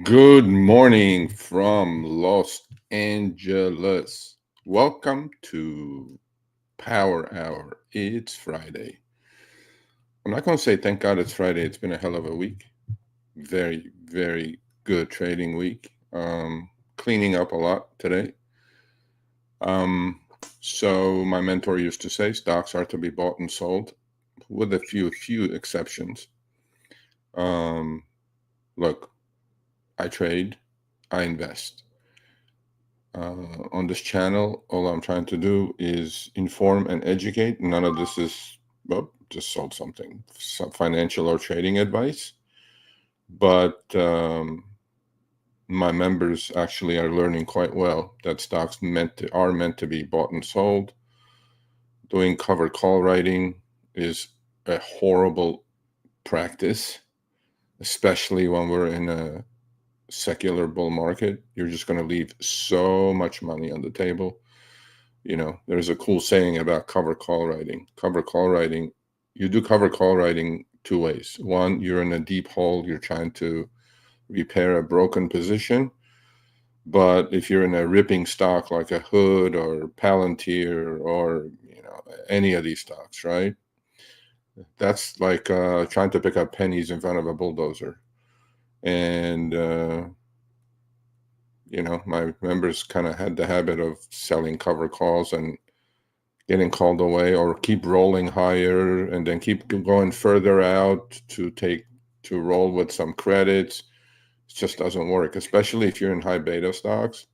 Good morning from Los Angeles. Welcome to Power Hour. It's Friday. I'm not going to say thank God it's Friday. It's been a hell of a week. Very, very good trading week. Cleaning up a lot today. Um, so my mentor used to say stocks are to be bought and sold with a few exceptions. Look, I trade, I invest. On this channel, all I'm trying to do is inform and educate. None of this is, well, just sold some financial or trading advice. But my members actually are learning quite well that stocks are meant to be bought and sold. Doing covered call writing is a horrible practice, especially when we're in a secular bull market. You're just going to leave so much money on the table. You know, there's a cool saying about cover call writing. Cover call writing, you do cover call writing two ways. One, you're in a deep hole, you're trying to repair a broken position. But if you're in a ripping stock like a Hood or Palantir or, any of these stocks, right? That's like trying to pick up pennies in front of a bulldozer. And, my members kind of had the habit of selling cover calls and getting called away, or keep rolling higher and then keep going further out to roll with some credits. It just doesn't work, especially if you're in high beta stocks.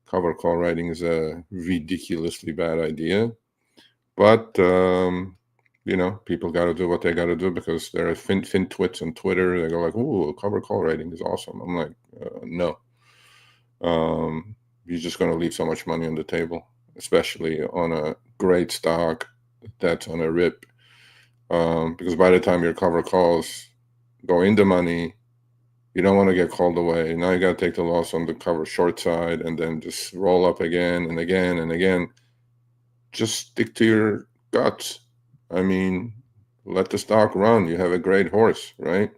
Cover call writing is a ridiculously bad idea. But, people got to do what they got to do because there are fin twits on Twitter. They go like, ooh, cover call writing is awesome. I'm like, no. You're just going to leave so much money on the table, especially on a great stock that's on a rip. Because by the time your cover calls go into money, you don't want to get called away. Now you got to take the loss on the cover short side and then just roll up again and again and again. Just stick to your guts. I mean, let the stock run. You have a great horse, right?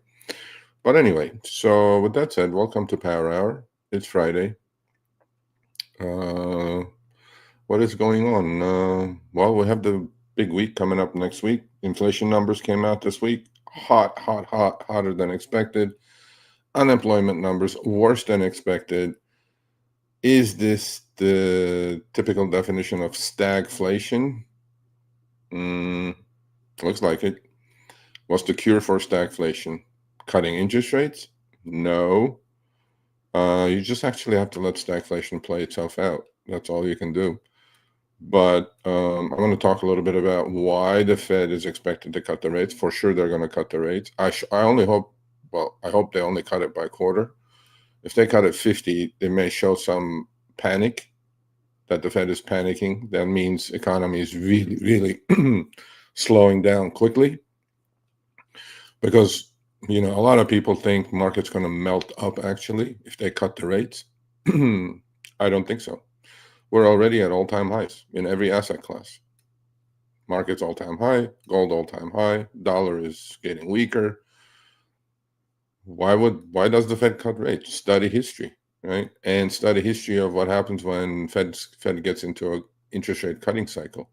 But anyway, so with that said, welcome to Power Hour. It's Friday. What is going on? Well, we have the big week coming up next week. Inflation numbers came out this week. Hotter than expected. Unemployment numbers worse than expected. Is this the typical definition of stagflation? Looks like it. What's the cure for stagflation? Cutting interest rates? No. You just actually have to let stagflation play itself out. That's all you can do. But I'm going to talk a little bit about why the Fed is expected to cut the rates. For sure, they're going to cut the rates. I hope they only cut it by quarter. If they cut it 50, they may show some panic that the Fed is panicking. That means economy is really, really slowing down quickly. Because, a lot of people think market's going to melt up, actually, if they cut the rates. I don't think so. We're already at all-time highs in every asset class. Market's all-time high, gold all-time high, dollar is getting weaker. Why does the Fed cut rates? Study history, right? And study history of what happens when Fed gets into an interest rate cutting cycle.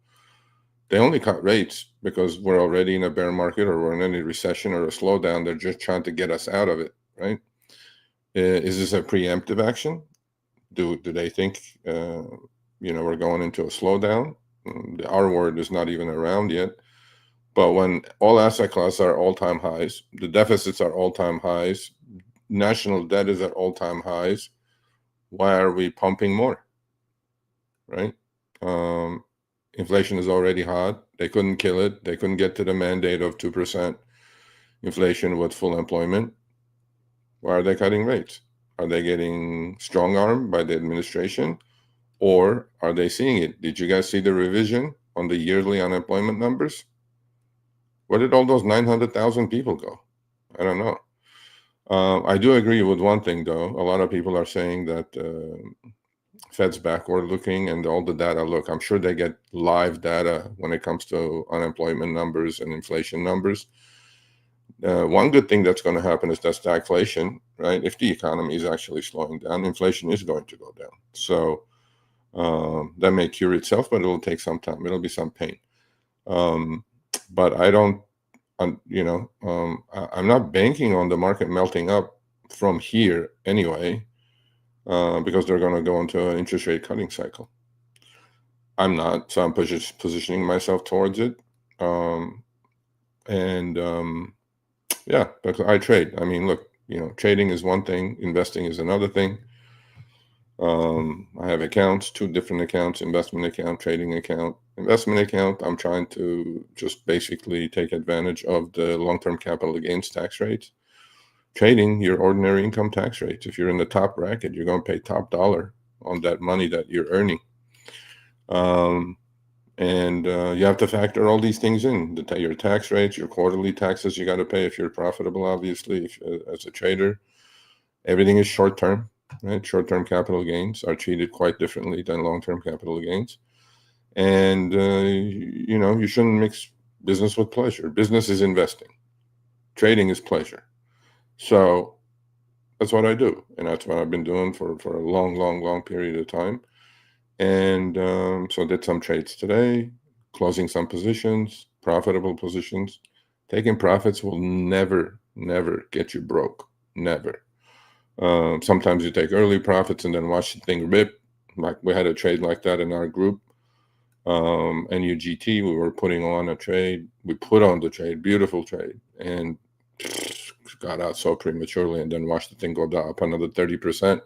They only cut rates because we're already in a bear market or we're in any recession or a slowdown. They're just trying to get us out of it, right? Is this a preemptive action? Do they think, we're going into a slowdown? The R word is not even around yet. But when all asset classes are all-time highs, the deficits are all-time highs, national debt is at all-time highs, why are we pumping more, right? Inflation is already hot. They couldn't kill it. They couldn't get to the mandate of 2% inflation with full employment. Why are they cutting rates? Are they getting strong-armed by the administration? Or are they seeing it? Did you guys see the revision on the yearly unemployment numbers? Where did all those 900,000 people go? I don't know. I do agree with one thing, though. A lot of people are saying that Fed's backward looking and all the data. Look, I'm sure they get live data when it comes to unemployment numbers and inflation numbers. One good thing that's going to happen is that stagflation, right? If the economy is actually slowing down, inflation is going to go down. So that may cure itself, but it'll take some time. It'll be some pain. But I don't, I'm not banking on the market melting up from here anyway, because they're going to go into an interest rate cutting cycle. I'm not, so I'm positioning myself towards it. Yeah, because I trade. I mean, look, trading is one thing, investing is another thing. I have accounts, 2 different accounts: investment account, trading account. Investment account, I'm trying to just basically take advantage of the long-term capital gains tax rates. Trading, your ordinary income tax rates. If you're in the top bracket, you're going to pay top dollar on that money that you're earning. You have to factor all these things in: your tax rates, your quarterly taxes you got to pay if you're profitable, obviously, as a trader. Everything is short term, right? Short-term capital gains are treated quite differently than long-term capital gains. And, you shouldn't mix business with pleasure. Business is investing. Trading is pleasure. So that's what I do. And that's what I've been doing for a long period of time. And so I did some trades today, closing some positions, profitable positions. Taking profits will never get you broke. Never. Sometimes you take early profits and then watch the thing rip. Like we had a trade like that in our group. NUGT, we were putting on a trade. We put on the trade, beautiful trade, and got out so prematurely, and then watched the thing go up another 30%.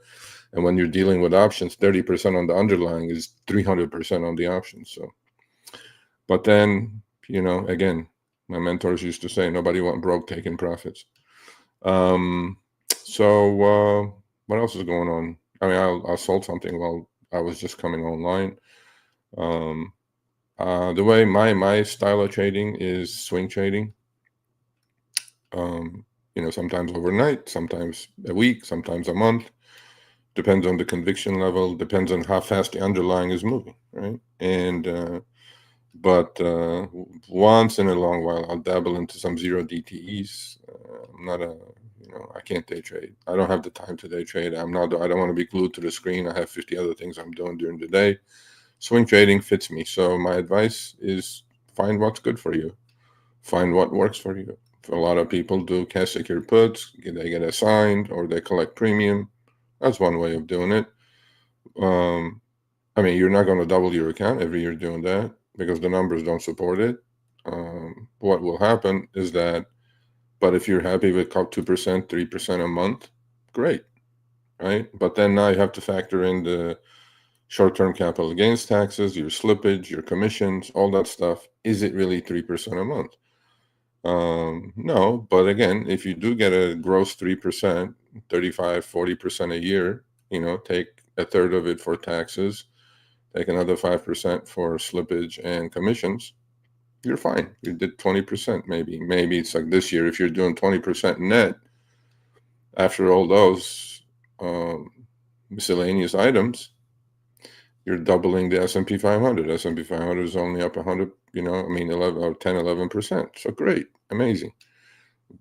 And when you're dealing with options, 30% on the underlying is 300% on the options. So, but then, again, my mentors used to say, nobody went broke taking profits. So what else is going on? I mean, I sold something while I was just coming online. The way my style of trading is swing trading. Sometimes overnight, sometimes a week, sometimes a month. Depends on the conviction level. Depends on how fast the underlying is moving, right? And but once in a long while, I'll dabble into some zero DTEs. I'm not I can't day trade. I don't have the time to day trade. I don't want to be glued to the screen. I have 50 other things I'm doing during the day. Swing trading fits me. So my advice is find what's good for you. Find what works for you. A lot of people do cash secured puts. They get assigned or they collect premium. That's one way of doing it. I mean, you're not going to double your account every year doing that because the numbers don't support it. What will happen is that, but if you're happy with 2%, 3% a month, great, right? But then now you have to factor in the short-term capital gains taxes, your slippage, your commissions, all that stuff. Is it really 3% a month? No, but again, if you do get a gross 3%, 35, 40% a year, take a third of it for taxes, take another 5% for slippage and commissions, you're fine. You did 20% maybe. Maybe it's like this year, if you're doing 20% net, after all those miscellaneous items, you're doubling the S&P 500. S&P 500 is only up 100, 11 or 10, 11%. So great, amazing.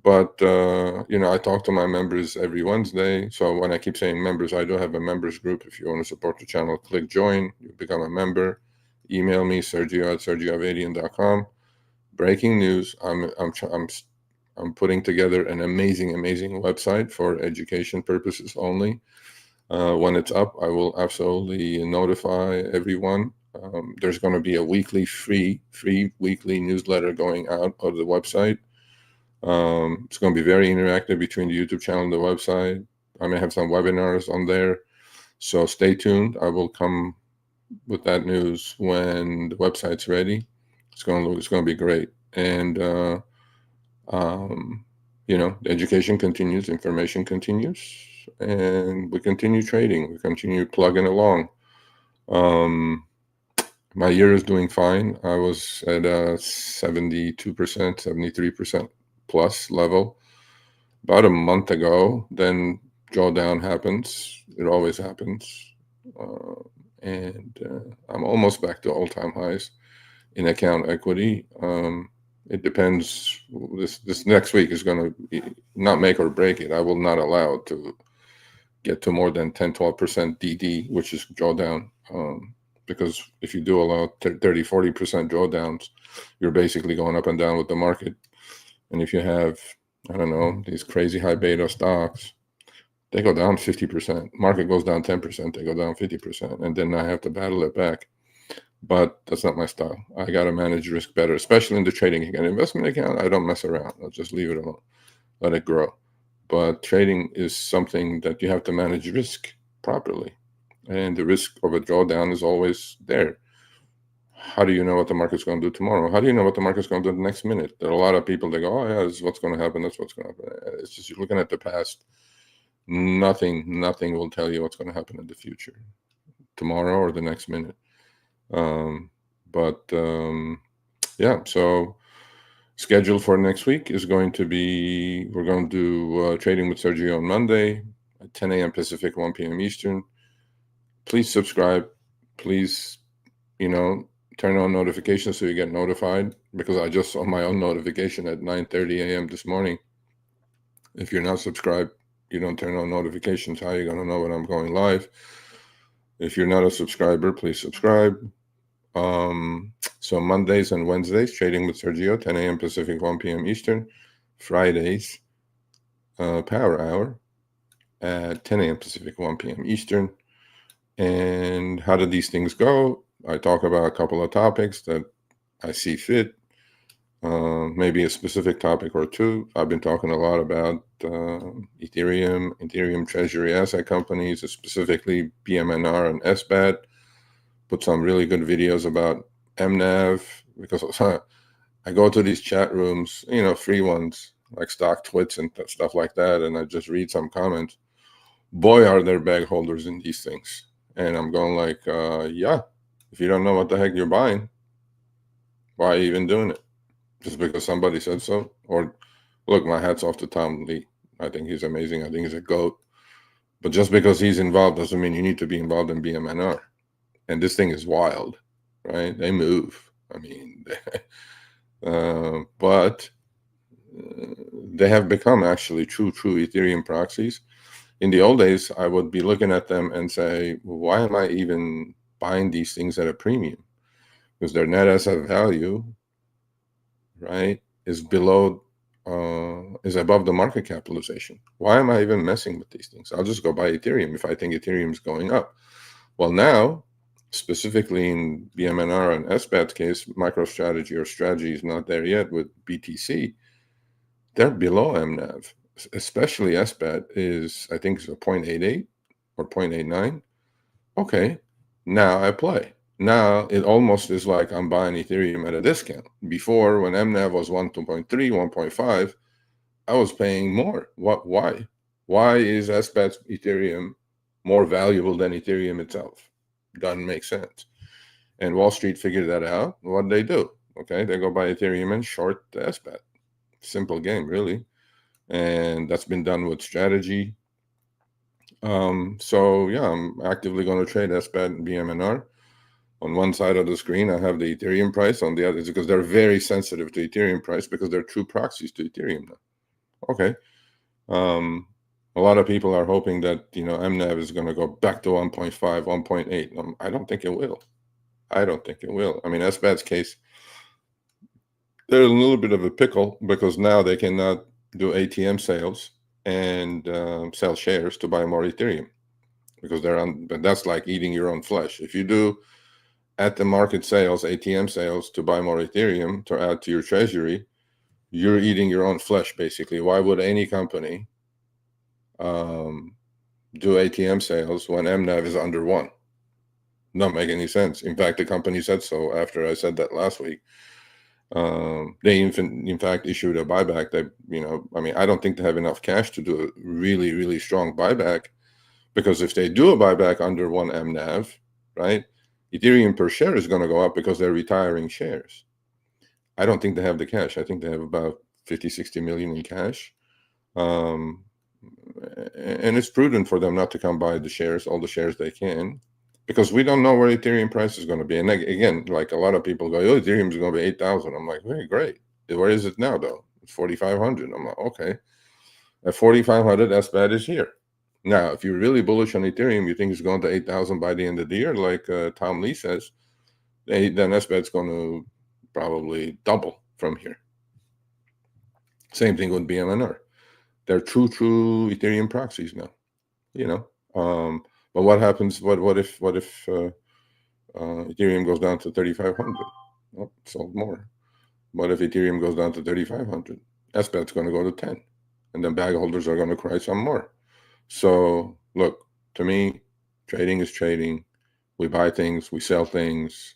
But, I talk to my members every Wednesday. So when I keep saying members, I do have a members group. If you want to support the channel, click join. You become a member. Email me, sergio@sergioavadian.com. Breaking news. I'm putting together an amazing website for education purposes only. When it's up, I will absolutely notify everyone. There's going to be a weekly free weekly newsletter going out of the website. It's going to be very interactive between the YouTube channel and the website. I may have some webinars on there. So stay tuned. I will come with that news when the website's ready. It's going to be great. And, the education continues, information continues, and we continue trading. We continue plugging along. My year is doing fine. I was at a 72%, 73% plus level about a month ago. Then drawdown happens. It always happens. I'm almost back to all-time highs in account equity. It depends. This next week is going to not make or break it. I will not allow it to get to more than 10-12% DD, which is drawdown. Because if you do allow 30-40% drawdowns, you're basically going up and down with the market. And if you have, I don't know, these crazy high beta stocks, they go down 50%. Market goes down 10%, they go down 50%, and then I have to battle it back. But that's not my style. I got to manage risk better, especially in the trading account. Investment account, I don't mess around. I'll just leave it alone, let it grow. But trading is something that you have to manage risk properly. And the risk of a drawdown is always there. How do you know what the market's going to do tomorrow? How do you know what the market's going to do the next minute? There are a lot of people that go, oh, yeah, this is what's going to happen. That's what's going to happen. It's just you're looking at the past. Nothing will tell you what's going to happen in the future, tomorrow or the next minute. Yeah, so schedule for next week is going to be, we're going to do Trading with Sergio on Monday at 10 a.m. Pacific, 1 p.m. Eastern. Please subscribe. Please, turn on notifications so you get notified, because I just saw my own notification at 9:30 a.m. this morning. If you're not subscribed, you don't turn on notifications, how are you going to know when I'm going live? If you're not a subscriber, please subscribe. So Mondays and Wednesdays, Trading with Sergio, 10 a.m. Pacific, 1 p.m. Eastern. Fridays, Power Hour at 10 a.m. Pacific, 1 p.m. Eastern. And how do these things go? I talk about a couple of topics that I see fit, maybe a specific topic or two. I've been talking a lot about Ethereum treasury asset companies, specifically BMNR and SBAT. Put some really good videos about MNAV, because I go to these chat rooms, free ones, like Stock Twits and stuff like that, and I just read some comments. Boy, are there bag holders in these things. And I'm going like, yeah, if you don't know what the heck you're buying, why are you even doing it? Just because somebody said so? Or, look, my hat's off to Tom Lee. I think he's amazing. I think he's a GOAT. But just because he's involved doesn't mean you need to be involved in BMNR. And this thing is wild, right? They move. I mean, but they have become actually true Ethereum proxies. In the old days, I would be looking at them and say, well, why am I even buying these things at a premium? Because their net asset value, right, is below, is above the market capitalization. Why am I even messing with these things? I'll just go buy Ethereum if I think Ethereum is going up. Well, now, specifically in BMNR and SBAT's case, MicroStrategy or strategy is not there yet with BTC. They're below MNAV. Especially SBAT is, I think, it's a 0.88 or 0.89. Okay, now I play. Now it almost is like I'm buying Ethereum at a discount. Before, when MNAV was 2.3, 1.5, I was paying more. Why? Why is SBAT's Ethereum more valuable than Ethereum itself? Doesn't make sense. And Wall Street figured that out. What they do? Okay, they go buy Ethereum and short the SBAT. Simple game, really. And that's been done with strategy. So yeah, I'm actively going to trade SBAT and BMNR. On one side of the screen, I have the Ethereum price. On the other, because they're very sensitive to Ethereum price, because they're true proxies to Ethereum now. Okay. A lot of people are hoping that, MNAV is going to go back to 1.5, 1.8. I don't think it will. I mean, SBAT's case, they're a little bit of a pickle, because now they cannot do ATM sales and sell shares to buy more Ethereum, because but that's like eating your own flesh. If you do at the market sales, ATM sales to buy more Ethereum to add to your treasury, you're eating your own flesh, basically. Why would any company do ATM sales when MNAV is under 1? Don't make any sense. In fact, the company said so after I said that last week. They in fact issued a buyback that, I don't think they have enough cash to do a really, really strong buyback, because if they do a buyback under 1 MNAV, right, Ethereum per share is going to go up because they're retiring shares. I don't think they have the cash. I think they have about 50-60 million in cash. And it's prudent for them not to come buy the shares, all the shares they can, because we don't know where Ethereum price is going to be. And again, like a lot of people go, oh, Ethereum is going to be 8,000. I'm like, very great. Where is it now, though? It's 4,500. I'm like, okay. At 4,500, SBAT is here. Now, if you're really bullish on Ethereum, you think it's going to 8,000 by the end of the year, like Tom Lee says, then SBAT's going to probably double from here. Same thing with BMNR. They're true Ethereum proxies now. You know, but what happens? What if Ethereum goes down to 3,500? Well, sold more. What if Ethereum goes down to 3,500? SBAT's going to go to 10, and then bag holders are going to cry some more. So look, to me, trading is trading. We buy things, we sell things.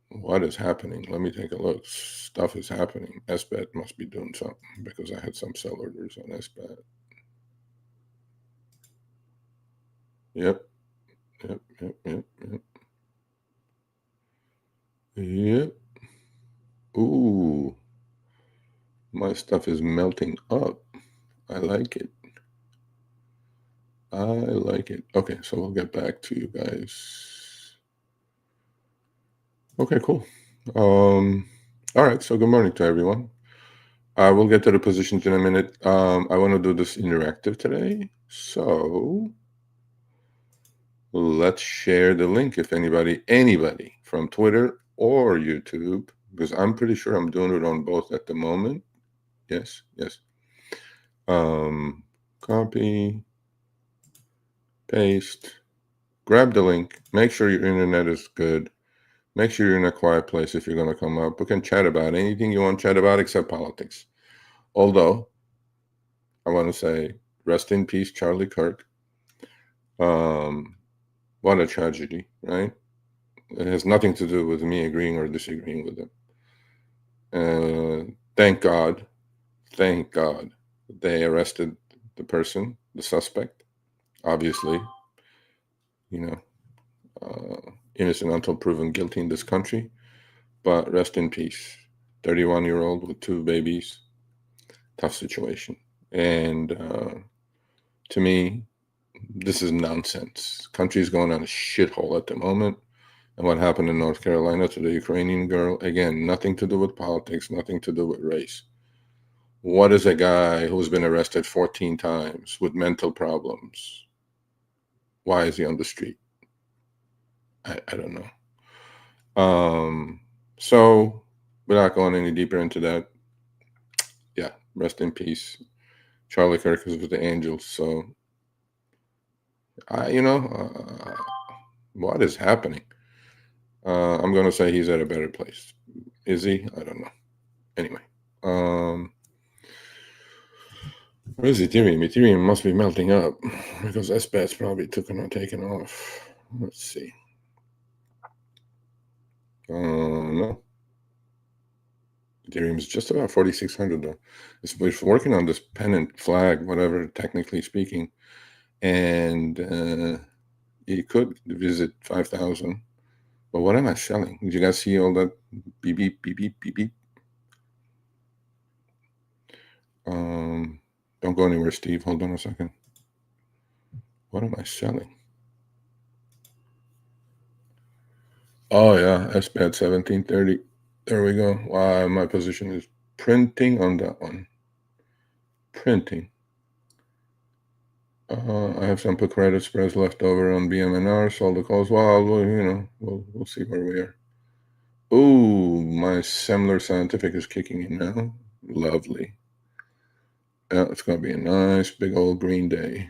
What is happening? Let me take a look. Stuff is happening. SBAT must be doing something because I had some sell orders on SBAT. Yep. Yep. Ooh. My stuff is melting up. I like it. I like it. Okay, so we'll get back to you guys. Okay, cool. All right, so good morning to everyone. We'll get to the positions in a minute. I want to do this interactive today, so let's share the link if anybody from Twitter or YouTube, because I'm pretty sure I'm doing it on both at the moment. Yes. Copy, paste, grab the link, make sure your internet is good, make sure you're in a quiet place if you're going to come up. We can chat about anything you want to chat about except politics. Although, I want to say, rest in peace, Charlie Kirk. What a tragedy, right? It has nothing to do with me agreeing or disagreeing with him. Thank God they arrested the person, the suspect. Obviously, innocent until proven guilty in this country. But rest in peace. 31-year-old with 2 babies. Tough situation. And to me, this is nonsense. Country's going on a shithole at the moment. And what happened in North Carolina to the Ukrainian girl, again, nothing to do with politics, nothing to do with race. What is a guy who's been arrested 14 times with mental problems? Why is he on the street? I don't know. So without going any deeper into that, yeah, rest in peace. Charlie Kirk is with the Angels. So, what is happening? I'm going to say he's at a better place. Is he? I don't know. Anyway, where is Ethereum? Ethereum must be melting up because SBAT's probably taken off. Let's see. No. Ethereum is just about 4,600 though. It's working on this pennant flag, whatever, technically speaking, and it could visit 5,000. But what am I selling? Did you guys see all that beep beep beep beep beep beep? Don't go anywhere, Steve. Hold on a second. What am I selling? Oh yeah, SBAT 1730. There we go. Wow, my position is printing on that one. Printing. I have some put credit spreads left over on BMNR. Sold the calls. Well, we'll see where we are. Ooh, my Semler Scientific is kicking in now. Lovely. Yeah, it's going to be a nice big old green day.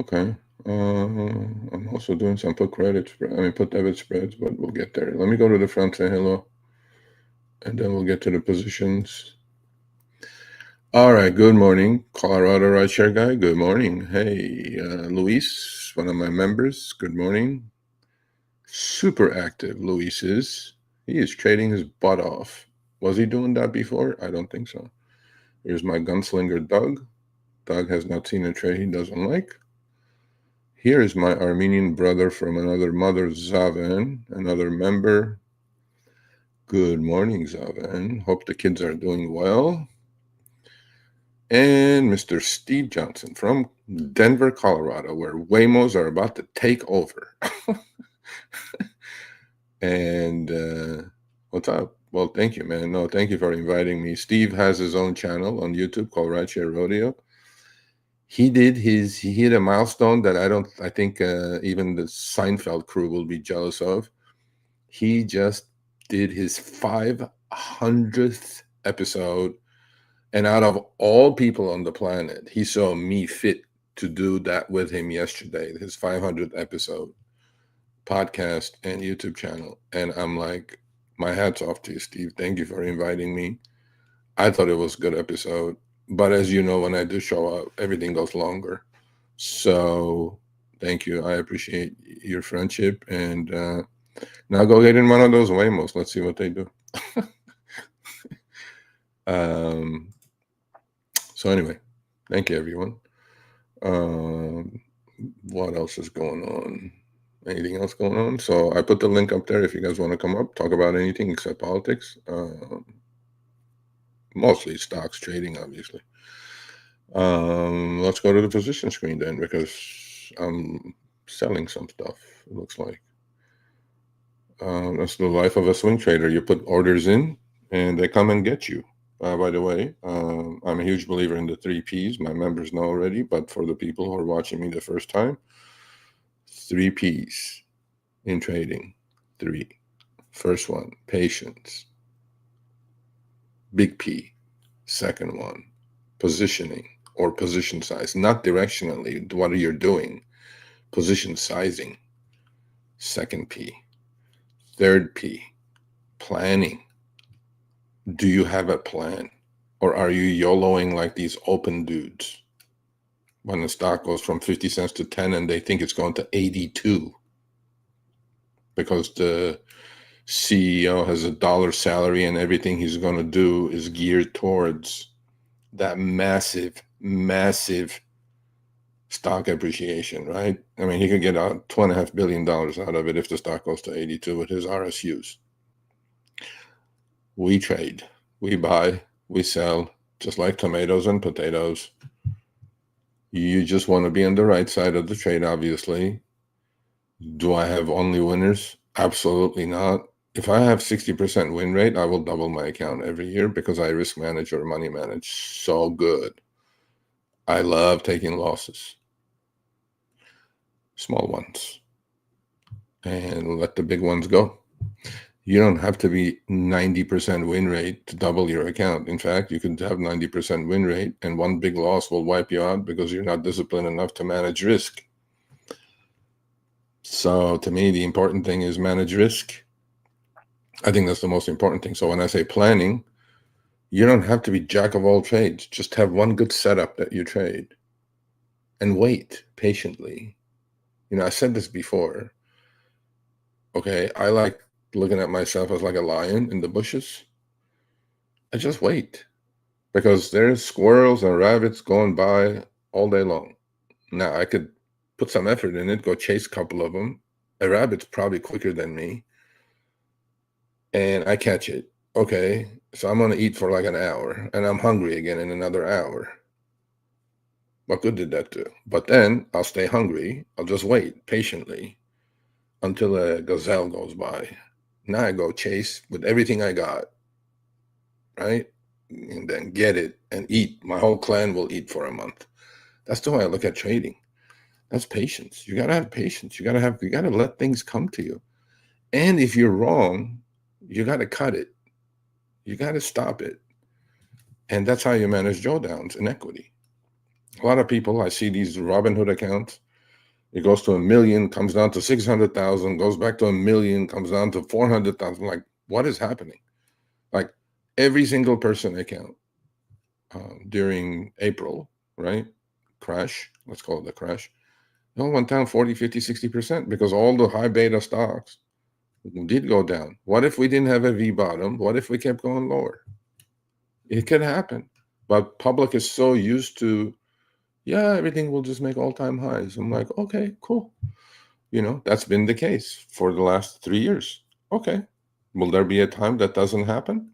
Okay. I'm also doing some put debit spreads, but we'll get there. Let me go to the front, say hello, and then we'll get to the positions. All right. Good morning, Colorado rideshare guy. Good morning. Hey, Luis, one of my members. Good morning. Super active, Luis is. He is trading his butt off. Was he doing that before? I don't think so. Here's my gunslinger, Doug. Doug has not seen a trade he doesn't like. Here is my Armenian brother from another mother, Zaven, another member. Good morning, Zaven. Hope the kids are doing well. And Mr. Steve Johnson from Denver, Colorado, where Waymos are about to take over. And What's up? Well, thank you, man. No, thank you for inviting me. Steve has his own channel on YouTube called Rideshare Rodeo. He hit a milestone that I think even the Seinfeld crew will be jealous of. He just did his 500th episode, and out of all people on the planet, he saw me fit to do that with him yesterday, his 500th episode podcast and YouTube channel. And I'm like, my hat's off to you, Steve. Thank you for inviting me. I thought it was a good episode, but as you know, when I do show up, everything goes longer. So thank you. I appreciate your friendship, and now go get in one of those Waymos. Let's see what they do. So anyway, thank you, everyone. What else is going on? Anything else going on? So I put the link up there if you guys want to come up, talk about anything except politics. Mostly stocks, trading, obviously. Let's go to the position screen then, because I'm selling some stuff, it looks like. That's the life of a swing trader. You put orders in and they come and get you. By the way, I'm a huge believer in the 3 Ps. My members know already, but for the people who are watching me the first time, 3 Ps in trading. 3. First one, patience. Big P. Second one, positioning or position size. Not directionally, what you're doing. Position sizing. Second P. Third P, planning. Do you have a plan? Or are you YOLOing like these open dudes? When the stock goes from 50 cents to 10 and they think it's going to 82 because the CEO has a dollar salary and everything he's going to do is geared towards that massive, massive stock appreciation, right? I mean, he could get $2.5 billion out of it if the stock goes to 82 with his RSUs. We trade, we buy, we sell, just like tomatoes and potatoes. You just want to be on the right side of the trade, obviously. Do I have only winners? Absolutely not. If I have 60% win rate, I will double my account every year because I risk manage or money manage so good. I love taking losses. Small ones. And let the big ones go. You don't have to be 90% win rate to double your account. In fact, you could have 90% win rate and one big loss will wipe you out because you're not disciplined enough to manage risk. So to me, the important thing is manage risk. I think that's the most important thing. So when I say planning, you don't have to be jack of all trades. Just have one good setup that you trade and wait patiently. You know, I said this before. Okay, I like looking at myself as like a lion in the bushes. I just wait because there's squirrels and rabbits going by all day long. Now, I could put some effort in it, go chase a couple of them. A rabbit's probably quicker than me. And I catch it. Okay, so I'm going to eat for like an hour and I'm hungry again in another hour. What good did that do? But then I'll stay hungry. I'll just wait patiently until a gazelle goes by. Now I go chase with everything I got, right? And then get it and eat. My whole clan will eat for a month. That's the way I look at trading. That's patience. You got to have patience. You got to let things come to you. And if you're wrong, you got to cut it. You got to stop it. And that's how you manage drawdowns in equity. A lot of people, I see these Robinhood accounts. It goes to 1 million, comes down to 600,000, goes back to 1 million, comes down to 400,000. Like, what is happening? Like every single person account during April, right? Crash, let's call it the crash. It all went down 40, 50, 60% because all the high beta stocks did go down. What if we didn't have a V bottom? What if we kept going lower? It could happen. But public is so used to, yeah, everything will just make all-time highs. I'm like, okay, cool. You know, that's been the case for the last 3 years. Okay. Will there be a time that doesn't happen?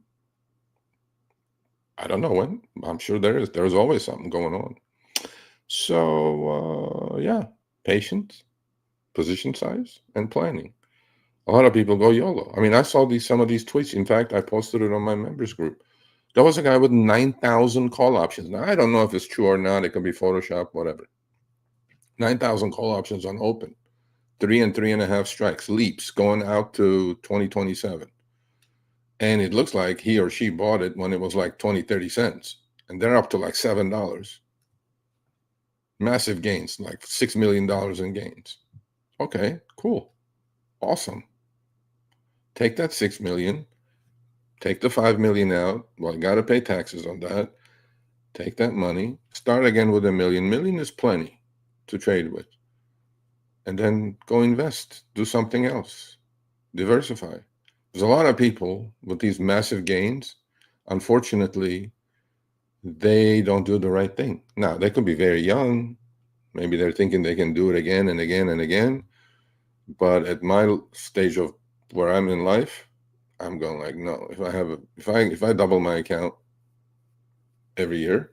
I don't know when. I'm sure there is. There's always something going on. So, yeah, patience, position size, and planning. A lot of people go YOLO. I mean, I saw some of these tweets. In fact, I posted it on my members group. There was a guy with 9,000 call options. Now, I don't know if it's true or not. It could be Photoshop, whatever. 9,000 call options on open. 3.5 strikes, leaps going out to 2027. And it looks like he or she bought it when it was like 20, 30 cents. And they're up to like $7. Massive gains, like $6 million in gains. Okay, cool. Awesome. Take that 6 million, take the 5 million out. Well, you got to pay taxes on that. Take that money, start again with $1 million. $1 million is plenty to trade with. And then go invest, do something else, diversify. There's a lot of people with these massive gains. Unfortunately, they don't do the right thing. Now, they could be very young. Maybe they're thinking they can do it again and again and again. But at my stage of where I'm in life, I'm going like, no. If I double my account every year,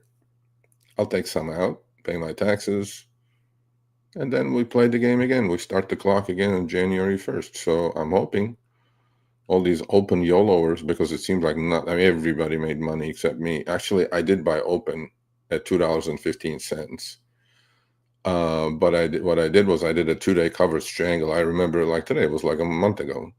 I'll take some out, pay my taxes, and then we play the game again. We start the clock again on January 1st. So I'm hoping all these open YOLOers, because it seems like everybody made money except me. Actually, I did buy open at $2.15. But what I did was I did a 2-day cover strangle. I remember like today, it was like a month ago.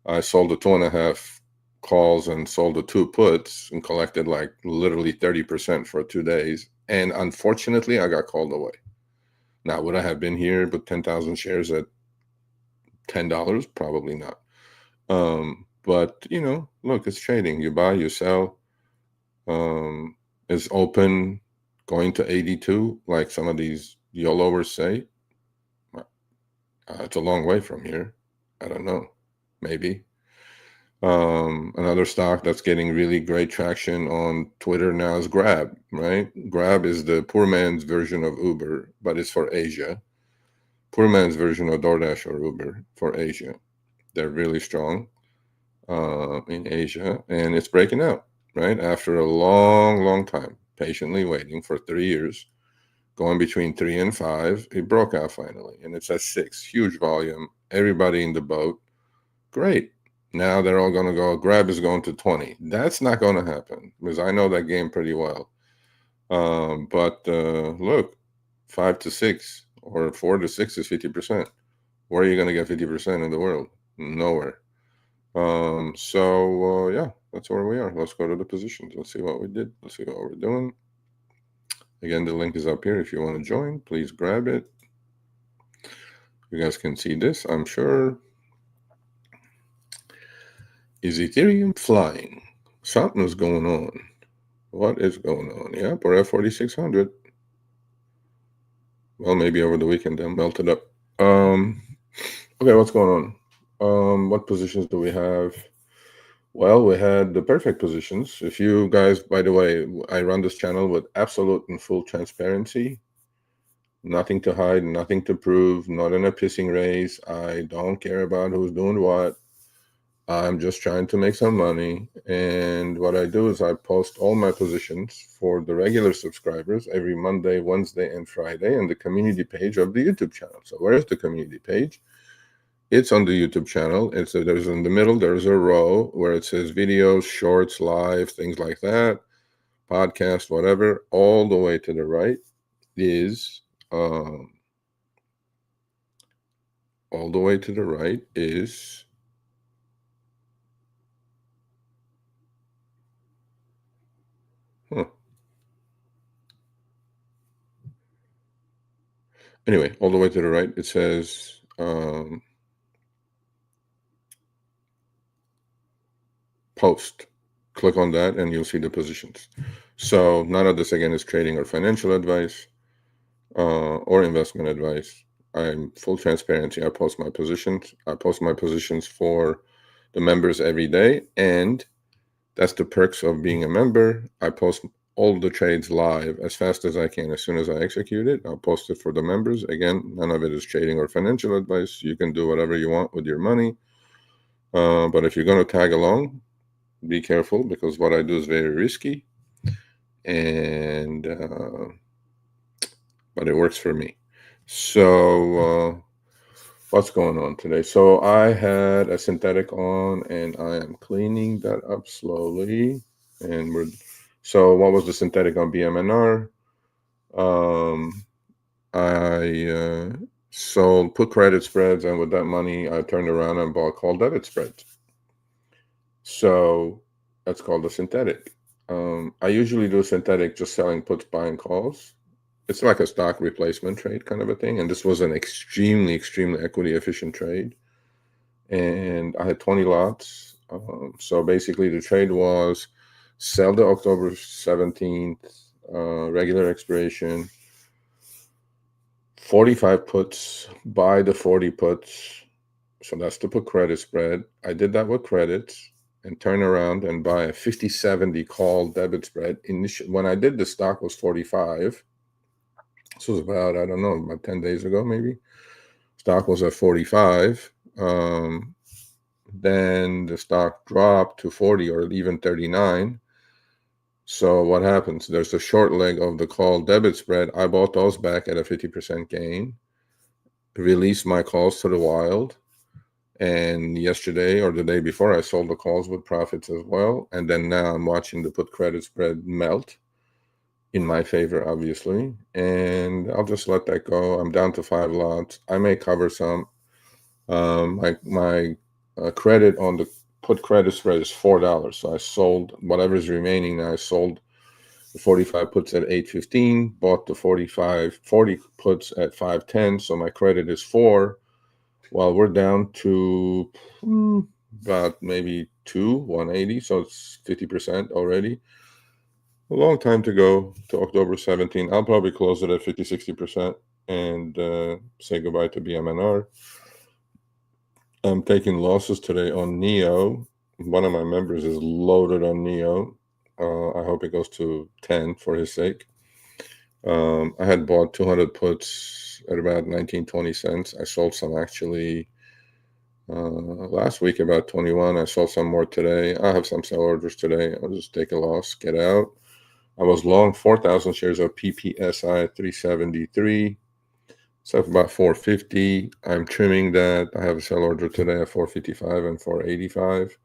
I sold the 2.5 calls and sold the 2 puts and collected like literally 30% for 2 days. And unfortunately, I got called away. Now, would I have been here with 10,000 shares at $10? Probably not. But look, it's trading. You buy, you sell. It's open going to 82, like some of these YOLOers say. It's a long way from here. I don't know. Maybe. Another stock that's getting really great traction on Twitter now is Grab, right? Grab is the poor man's version of Uber, but it's for Asia. Poor man's version of DoorDash or Uber for Asia. They're really strong in Asia, and it's breaking out, right? After a long, long time, patiently waiting for 3 years, going between 3 and 5, it broke out finally, and it's at 6. Huge volume, everybody in the boat. Great. Now they're all going to go, Grab is going to 20. That's not going to happen because I know that game pretty well. But look, 5 to 6 or 4 to 6 is 50%. Where are you going to get 50% in the world? Nowhere. Yeah, that's where we are. Let's go to the positions. Let's see what we did. Let's see what we're doing. Again, the link is up here. If you want to join, please grab it. You guys can see this, I'm sure. Is Ethereum flying? Something is going on. What is going on? Yep, we're at 4,600. Well, maybe over the weekend they'll melt it up. Okay, what's going on? What positions do we have? Well, we had the perfect positions. If you guys, by the way, I run this channel with absolute and full transparency. Nothing to hide, nothing to prove, not in a pissing race. I don't care about who's doing what. I'm just trying to make some money. And what I do is I post all my positions for the regular subscribers every Monday, Wednesday, and Friday on the community page of the YouTube channel. So where's the community page? It's on the YouTube channel. There's in the middle, there's a row where it says videos, shorts, live, things like that, podcast, whatever. All the way to the right is anyway, all the way to the right, it says post. Click on that and you'll see the positions. So none of this, again, is trading or financial advice or investment advice. I'm full transparency. I post my positions. I post my positions for the members every day, and that's the perks of being a member. I post all the trades live as fast as I can. As soon as I execute it, I'll post it for the members. Again, none of it is trading or financial advice. You can do whatever you want with your money. But if you're going to tag along, be careful because what I do is very risky. And but it works for me. So What's going on today? So I had a synthetic on, and I am cleaning that up slowly. And so what was the synthetic on BMNR? Um, I sold put credit spreads, and with that money, I turned around and bought call debit spreads. So that's called a synthetic. I usually do synthetic just selling puts, buying calls. It's like a stock replacement trade kind of a thing. And this was an extremely, extremely equity efficient trade. And I had 20 lots. So basically, the trade was sell the October 17th regular expiration, 45 puts, buy the 40 puts. So that's the put credit spread. I did that with credits and turn around and buy a 50/70 call debit spread. When I did the stock was 45. This was about, I don't know, about 10 days ago, maybe. Stock was at 45. Then the stock dropped to 40 or even 39. So what happens? There's a short leg of the call debit spread. I bought those back at a 50% gain, released my calls to the wild. And yesterday or the day before, I sold the calls with profits as well. And then now I'm watching the put credit spread melt in my favor, obviously. And I'll just let that go. I'm down to 5 lots. I may cover some. My credit on the put credit spread is $4. So I sold whatever's remaining. Now I sold the 45 puts at 8.15, bought the 40 puts at 5.10. So my credit is 4. Well, we're down to about maybe 180, so it's 50% already. A long time to go to October 17. I'll probably close it at 50-60% and say goodbye to BMNR. I'm taking losses today on NEO. One of my members is loaded on NEO. I hope it goes to 10 for his sake. I had bought 200 puts at about 19-20 cents. I sold some actually last week about 21. I sold some more today. I have some sell orders today. I'll just take a loss, get out. I was long 4,000 shares of PPSI at 373. So about 450. I'm trimming that. I have a sell order today at 455 and 485.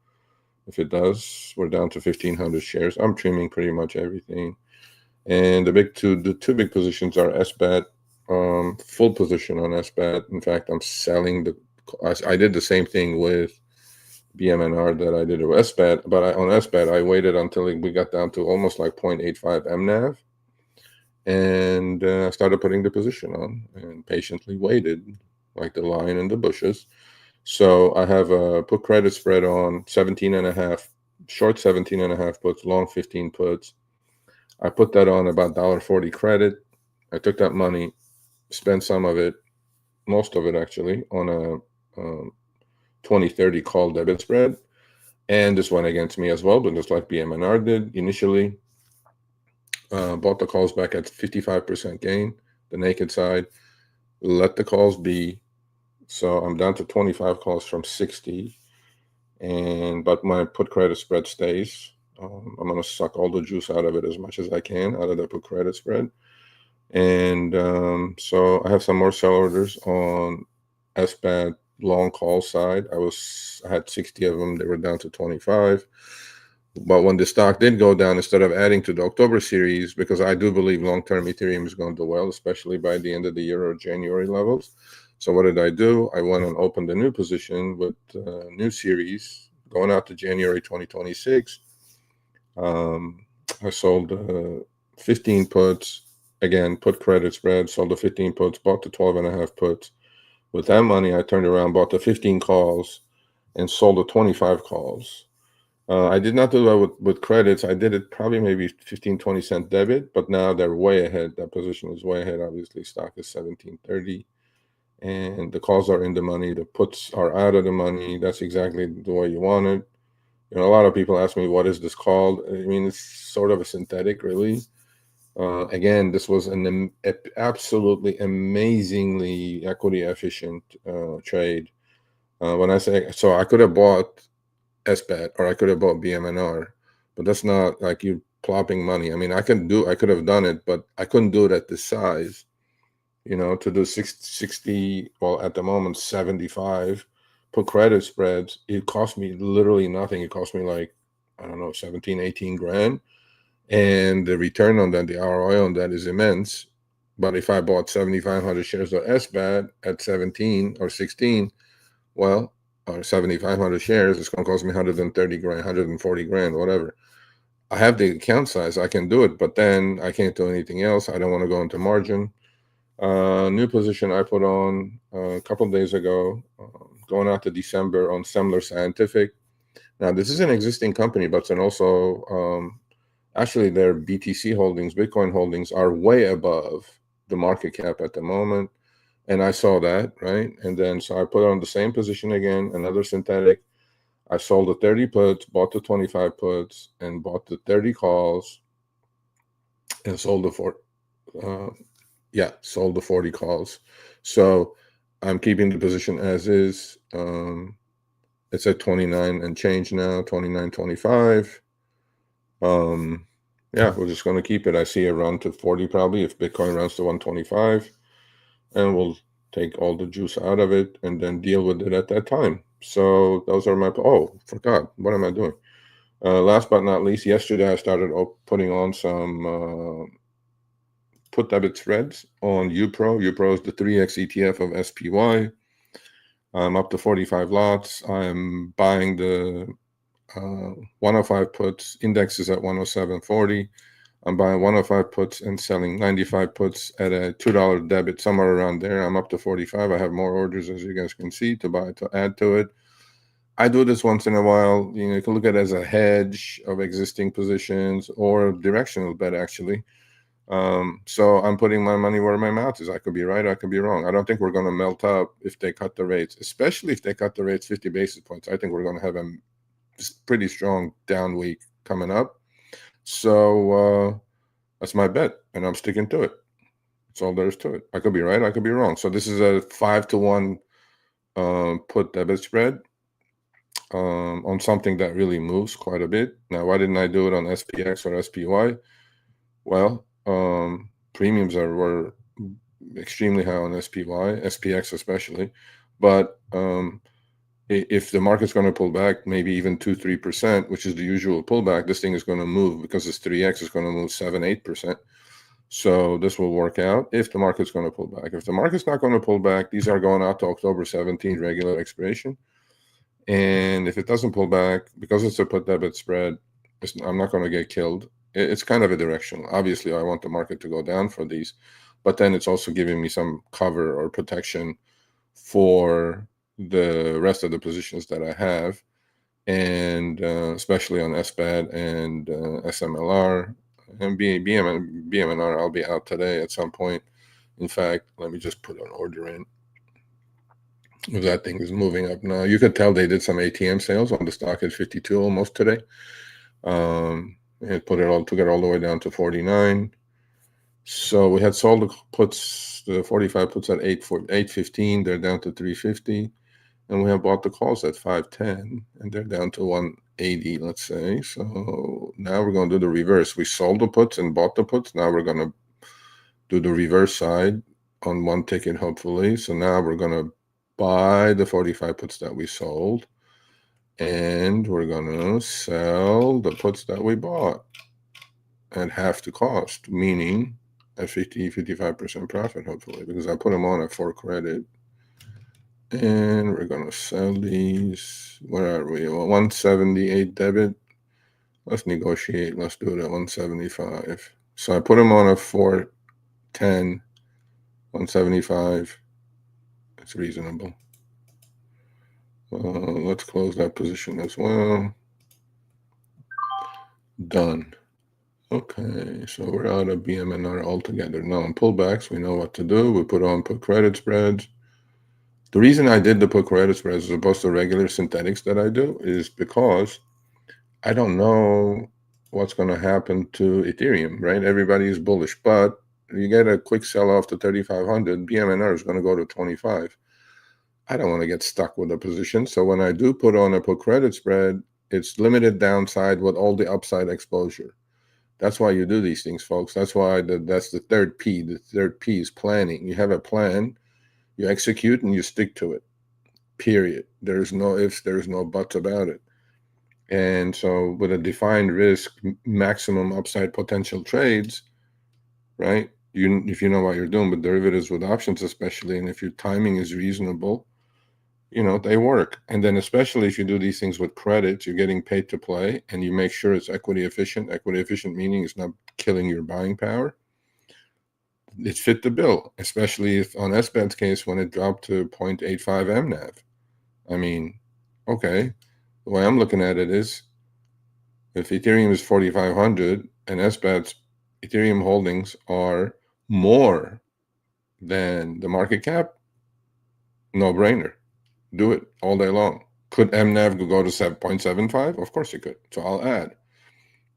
If it does, we're down to 1,500 shares. I'm trimming pretty much everything. And the two big positions are SBAT, full position on SBAT. In fact, I'm selling I did the same thing with BMNR that I did with SBAT, but on SBAT, I waited until we got down to almost like 0.85 MNAV. And I started putting the position on and patiently waited like the lion in the bushes. So I have a put credit spread on 17.5, short 17.5 puts, long 15 puts. I put that on about $1.40 credit. I took that money, spent some of it, most of it actually, on a 20/30 call debit spread. And this went against me as well, but just like BMNR did initially. Bought the calls back at 55% gain, the naked side. Let the calls be. So I'm down to 25 calls from 60. But my put credit spread stays. I'm going to suck all the juice out of it as much as I can out of the put credit spread. And so I have some more sell orders on SBAT long call side. I had 60 of them. They were down to 25. But when the stock did go down, instead of adding to the October series, because I do believe long-term Ethereum is going to do well, especially by the end of the year or January levels. So what did I do? I went and opened a new position with new series going out to January 2026. I sold 15 puts. Again, put credit spread, sold the 15 puts, bought the 12.5 puts. With that money, I turned around, bought the 15 calls, and sold the 25 calls. I did not do that with credits. I did it probably maybe 15-20 cent debit, but now they're way ahead. That position is way ahead. Obviously, stock is 17.30, and the calls are in the money. The puts are out of the money. That's exactly the way you want it. A lot of people ask me, what is this called? I mean, it's sort of a synthetic, really. Again, this was an absolutely amazingly equity efficient trade. When I say, so I could have bought SBAT or I could have bought BMNR, but that's not like you plopping money. I mean, I could have done it, but I couldn't do it at this size. You know, to do 60, well, at the moment, 75 put credit spreads, it cost me literally nothing. It cost me like, I don't know, 17, 18 grand. And the return on that, the ROI on that is immense. But if I bought 7,500 shares of SBAT at 17 or 16, well, or 7,500 shares, it's going to cost me 130 grand, 140 grand, whatever. I have the account size, I can do it, but then I can't do anything else. I don't want to go into margin. New position I put on a couple of days ago, going out to December on Semler Scientific. Now, this is an existing company, but then also actually their BTC holdings, Bitcoin holdings are way above the market cap at the moment. And I saw that, right? And then so I put on the same position again, another synthetic. I sold the 30 puts, bought the 25 puts, and bought the 30 calls, and sold the sold the 40 calls. So I'm keeping the position as is. It's at 29 and change now, 29.25. Yeah, we're just going to keep it. I see a run to 40 probably if Bitcoin runs to 125, and we'll take all the juice out of it and then deal with it at that time. So those are my, forgot, what am I doing? Last but not least, yesterday I started putting on some put debit spreads on UPRO. UPRO is the 3x ETF of SPY. I'm up to 45 lots. I'm buying the 105 puts. Index is at 107.40. I'm buying 105 puts and selling 95 puts at a $2 debit, somewhere around there. I'm up to 45. I have more orders, as you guys can see, to buy, to add to it. I do this once in a while. You know, you can look at it as a hedge of existing positions or a directional bet, actually. So I'm putting my money where my mouth is. I could be right, I could be wrong. I don't think we're going to melt up if they cut the rates, especially if they cut the rates 50 basis points. I think we're going to have a pretty strong down week coming up. So that's my bet, and I'm sticking to it. That's all there is to it. I could be right, I could be wrong. So this is a 5-to-1 put debit spread on something that really moves quite a bit. Now, why didn't I do it on SPX or SPY? Well, premiums were extremely high on SPY, SPX especially. But if the market's going to pull back, maybe even 2-3%, which is the usual pullback, this thing is going to move because it's 3x, it's going to move 7-8%. So this will work out if the market's going to pull back. If the market's not going to pull back, these are going out to October 17th, regular expiration. And if it doesn't pull back, because it's a put debit spread, I'm not going to get killed. It's kind of a directional. Obviously, I want the market to go down for these, but then it's also giving me some cover or protection for the rest of the positions that I have, and especially on SBAT and SMLR and BMNR. I'll be out today at some point. In fact, let me just put an order in. That thing is moving up now. You could tell they did some ATM sales on the stock at 52 almost today. And took it all the way down to 49. So we had sold the puts, the 45 puts at 815. They're down to 350. And we have bought the calls at 510, and they're down to 180, let's say. So now we're going to do the reverse. We sold the puts and bought the puts. Now we're going to do the reverse side on one ticket, hopefully. So now we're going to buy the 45 puts that we sold, and we're going to sell the puts that we bought at half the cost, meaning a 55% profit, hopefully, because I put them on at 4 credit. And we're going to sell these. Where are we? 178 debit. Let's negotiate. Let's do it at 175. So I put them on a 410, 175. It's reasonable. Let's close that position as well. Done. Okay, so we're out of BMNR altogether. Now on pullbacks, we know what to do. We put credit spreads. The reason I did the put credit spreads as opposed to regular synthetics that I do is because I don't know what's going to happen to Ethereum, right? Everybody is bullish, but you get a quick sell-off to 3,500, BMNR is going to go to 25. I don't want to get stuck with a position. So when I do put on a put credit spread, it's limited downside with all the upside exposure. That's why you do these things, folks. That's why that's the third P. The third P is planning. You have a plan, you execute, and you stick to it. Period. There's no ifs, there's no buts about it. And so with a defined risk, maximum upside potential trades, right? If you know what you're doing with derivatives, with options especially, and if your timing is reasonable, they work. And then especially if you do these things with credits, you're getting paid to play, and you make sure it's equity efficient. Equity efficient meaning it's not killing your buying power. It fit the bill, especially if on SBET's case when it dropped to 0.85 MNAV. I mean, okay, the way I'm looking at it is if Ethereum is 4,500 and SBET's Ethereum holdings are more than the market cap, no brainer. Do it all day long. Could MNAV go to 7.75? Of course it could. So I'll add.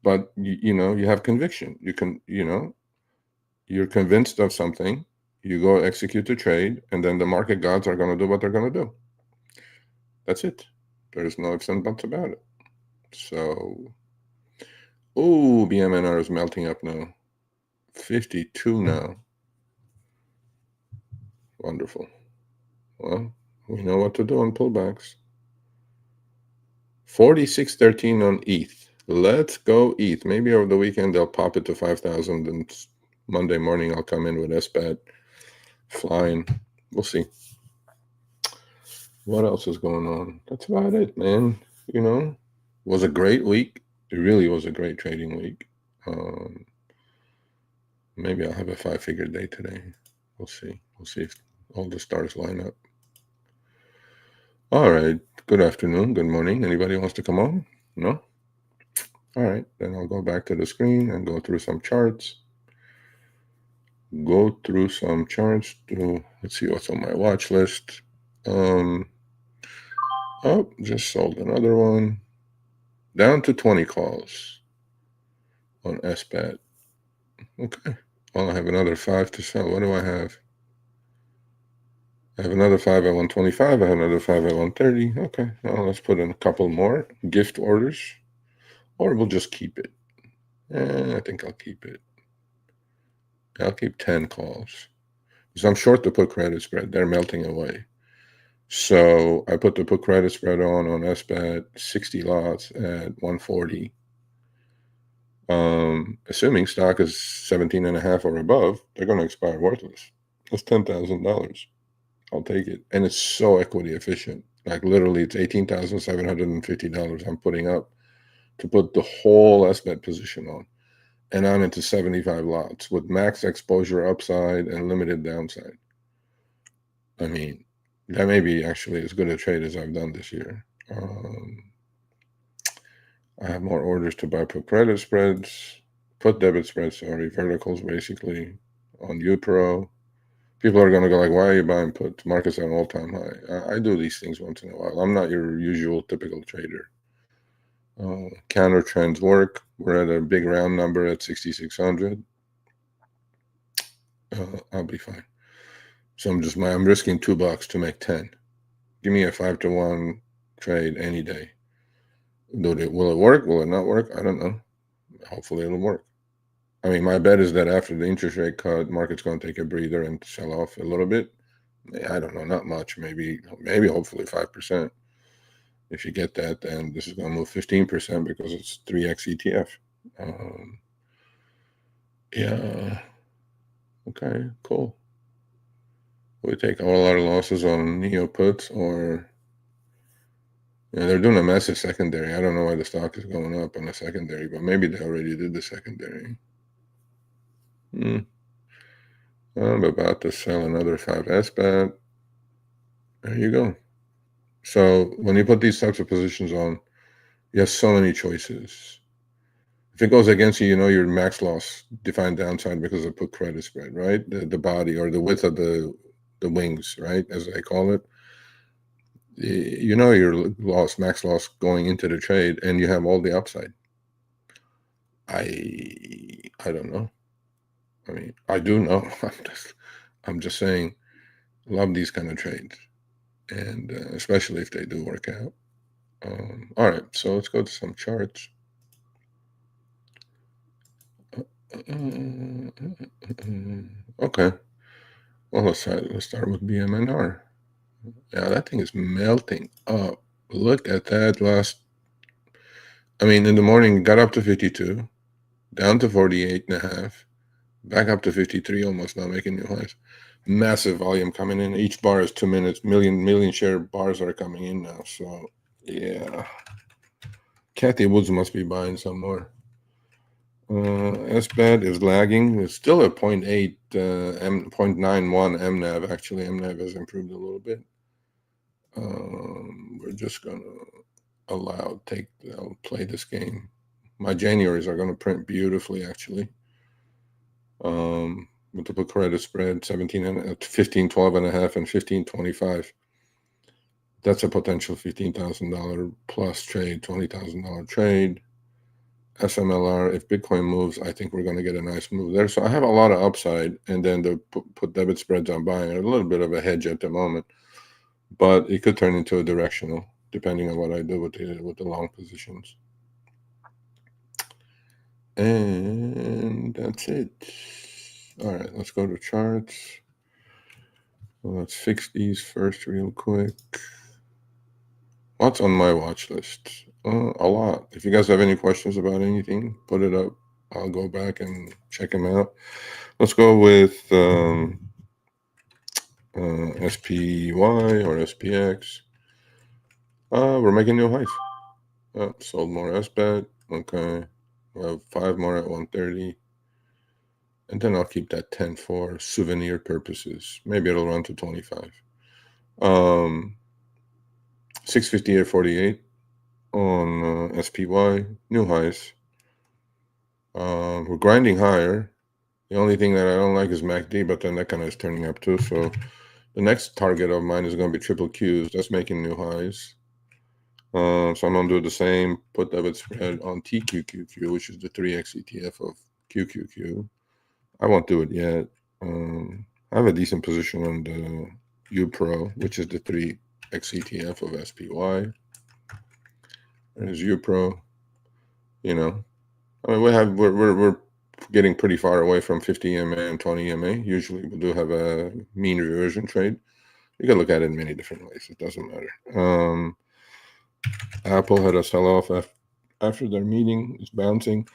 But you have conviction. You can, you're convinced of something. You go execute the trade, and then the market gods are going to do what they're going to do. That's it. There's no ifs and buts about it. So, BMNR is melting up now. 52 now. Wonderful. Well, we know what to do on pullbacks. 46.13 on ETH. Let's go ETH. Maybe over the weekend they'll pop it to 5,000, and Monday morning I'll come in with SBAT flying. We'll see. What else is going on? That's about it, man. It was a great week. It really was a great trading week. Maybe I'll have a 5-figure day today. We'll see. We'll see if all the stars line up. All right. Good afternoon. Good morning. Anybody wants to come on? No? All right. Then I'll go back to the screen and go through some charts. Let's see what's on my watch list. Just sold another one. Down to 20 calls on SBAT. Okay. Well, I have another 5 to sell. What do I have? I have another 5 at 125. I have another 5 at 130. Okay. Well, let's put in a couple more gift orders. Or we'll just keep it. I think I'll keep it. I'll keep 10 calls. Because I'm short the put credit spread. They're melting away. So I put the put credit spread on SBAT 60 lots at 140. Assuming stock is 17.5 or above, they're going to expire worthless. That's $10,000. I'll take it. And it's so equity efficient. Like literally it's $18,750 I'm putting up to put the whole SBAT position on. And I'm into 75 lots with max exposure upside and limited downside. I mean, that may be actually as good a trade as I've done this year. I have more orders to buy put credit spreads, put debit spreads, verticals basically on UPRO. People are going to go like, why are you buying puts? Market's at an all-time high. I do these things once in a while. I'm not your usual typical trader. Counter trends work. We're at a big round number at 6,600. I'll be fine. So I'm risking $2 to make 10. Give me a 5-to-1 trade any day. Will it work? Will it not work? I don't know. Hopefully it'll work. I mean, my bet is that after the interest rate cut, market's going to take a breather and sell off a little bit. I don't know, not much. Maybe hopefully 5%. If you get that, then this is going to move 15% because it's 3x ETF. Yeah. Okay, cool. We take all our losses on neo puts, or they're doing a massive secondary. I don't know why the stock is going up on the secondary, but maybe they already did the secondary. I'm about to sell another 5 SBAT. There you go. So when you put these types of positions on, you have so many choices. If it goes against you, your max loss, defined downside because of put credit spread, right? The body or the width of the wings, right, as I call it. Your loss, max loss going into the trade, and you have all the upside. I don't know. I mean, I do know. I'm just saying, love these kind of trades, and especially if they do work out. All right, so let's go to some charts. Okay. Well, let's start with BMNR. Yeah, that thing is melting up. Look at that last. I mean, in the morning, got up to 52, down to 48.5, back up to 53, almost now making new highs. Massive volume coming in. Each bar is 2 minutes. Million share bars are coming in now. So, yeah. Kathy Woods must be buying some more. SBAT is lagging. It's still at 0.8, 0.91 MNAV. Actually, MNAV has improved a little bit. We're just going to I'll play this game. My Januaries are going to print beautifully, actually. Multiple credit spread, 17 and 15, 12 and a half, and 15, 25. That's a potential $15,000 plus trade, $20,000 trade. SMLR, if Bitcoin moves, I think we're going to get a nice move there. So I have a lot of upside, and then to put debit spreads on buying, a little bit of a hedge at the moment, but it could turn into a directional depending on what I do with the long positions. And that's it. All right, let's go to charts. Well, let's fix these first real quick. What's on my watch list? A lot. If you guys have any questions about anything, put it up. I'll go back and check them out. Let's go with SPY or SPX. We're making new highs. Sold more SBAT. Okay. We have 5 more at 130. And then I'll keep that 10 for souvenir purposes. Maybe it'll run to 25. 658.48 on SPY. New highs. We're grinding higher. The only thing that I don't like is MACD, but then that kind of is turning up too. So the next target of mine is going to be triple Qs. That's making new highs. So I'm going to do the same, put debit spread on TQQQ, which is the 3x ETF of QQQ. I won't do it yet. I have a decent position on the UPRO, which is the 3x ETF of SPY. There's UPRO. You know, I mean, we're getting pretty far away from 50 EMA and 20 EMA. Usually we do have a mean reversion trade. You can look at it in many different ways. It doesn't matter. Apple had a sell-off after their meeting. It's bouncing.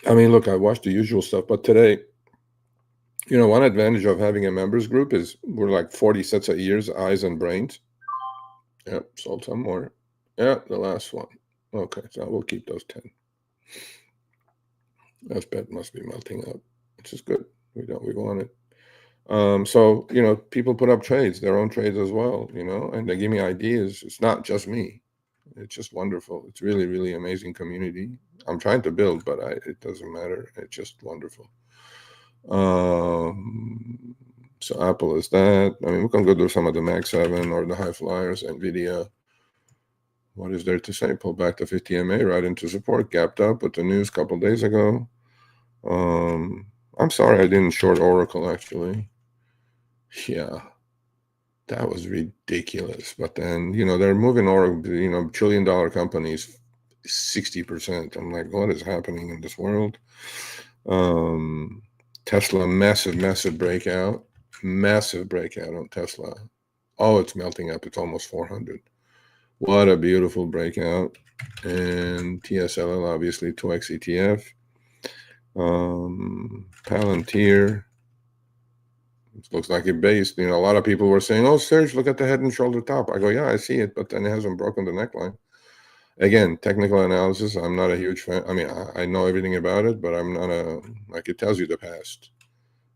I mean, look, I watched the usual stuff, but today, you know, one advantage of having a members group is we're like 40 sets of ears, eyes, and brains. Yep, sold some more. Yeah, the last one. Okay, so we'll keep those 10. SBAT must be melting up, which is good. We want it. So, you know, people put up trades, their own trades as well, you know, and they give me ideas. It's not just me. It's just wonderful. It's really, really amazing community. I'm trying to build, but it doesn't matter. It's just wonderful. So Apple is that. I mean, we can go do some of the Mag 7 or the high flyers, NVIDIA. What is there to say? Pull back to 50 MA right into support, gapped up with the news a couple days ago. I'm sorry I didn't short Oracle, actually. Yeah, that was ridiculous. But then, you know, they're moving Oracle, you know, trillion-dollar companies 60%. I'm like, what is happening in this world? Tesla, massive breakout. Massive breakout on Tesla. Oh, it's melting up. It's almost 400. What a beautiful breakout. And TSLL, obviously, 2x ETF. Palantir. It looks like it based. You know, a lot of people were saying, oh, Serge, look at the head and shoulder top. I go, yeah, I see it, but then it hasn't broken the neckline. Again, technical analysis, I'm not a huge fan. I mean, I know everything about it, but I'm not like it tells you the past.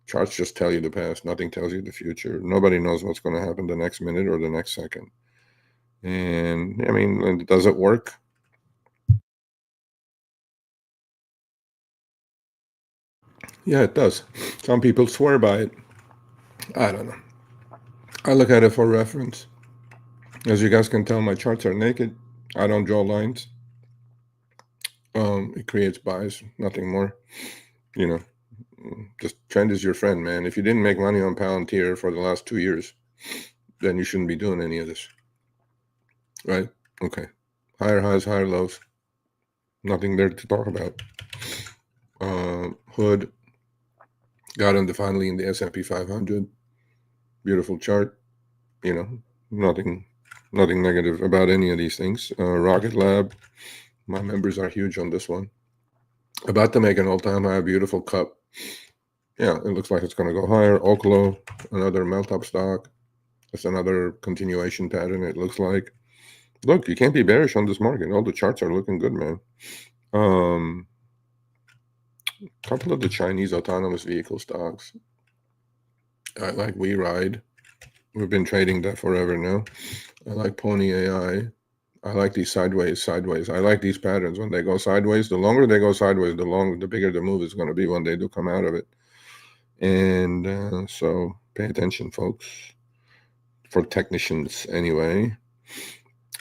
Charts just tell you the past. Nothing tells you the future. Nobody knows what's going to happen the next minute or the next second. And, I mean, does it work? Yeah, it does. Some people swear by it. I don't know. I look at it for reference. As you guys can tell, my charts are naked. I don't draw lines. It creates buys, nothing more. You know, just trend is your friend, man. If you didn't make money on Palantir for the last 2 years, then you shouldn't be doing any of this. Right? Okay. Higher highs, higher lows. Nothing there to talk about. Hood got into finally in the S&P 500. Beautiful chart. You know, nothing negative about any of these things. Rocket Lab, my members are huge on this one. About to make an all-time high. Beautiful cup. Yeah, it looks like it's going to go higher. Oklo, another melt-up stock. That's another continuation pattern, it looks like. Look, you can't be bearish on this market. All the charts are looking good, man. A couple of the Chinese autonomous vehicle stocks. I like WeRide. We've been trading that forever now. I like Pony AI. I like these sideways. I like these patterns when they go sideways. The longer they go sideways, the bigger the move is going to be when they do come out of it. And so pay attention, folks. For technicians, anyway.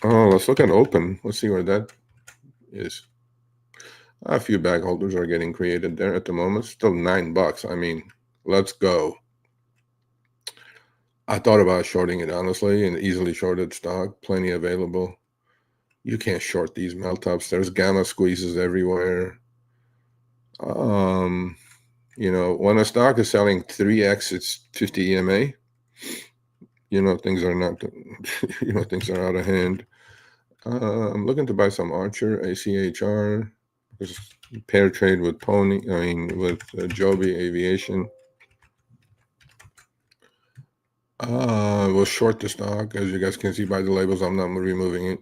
Oh, let's look at open. Let's see where that is. A few bag holders are getting created there at the moment. Still $9. I mean, let's go. I thought about shorting it, honestly, and easily shorted stock. Plenty available. You can't short these melt-ups. There's gamma squeezes everywhere. You know, when a stock is selling 3x, it's 50 EMA. You know, things are not, things are out of hand. I'm looking to buy some Archer, ACHR. Pair trade with Joby Aviation. We'll short the stock, as you guys can see by the labels. I'm not removing it.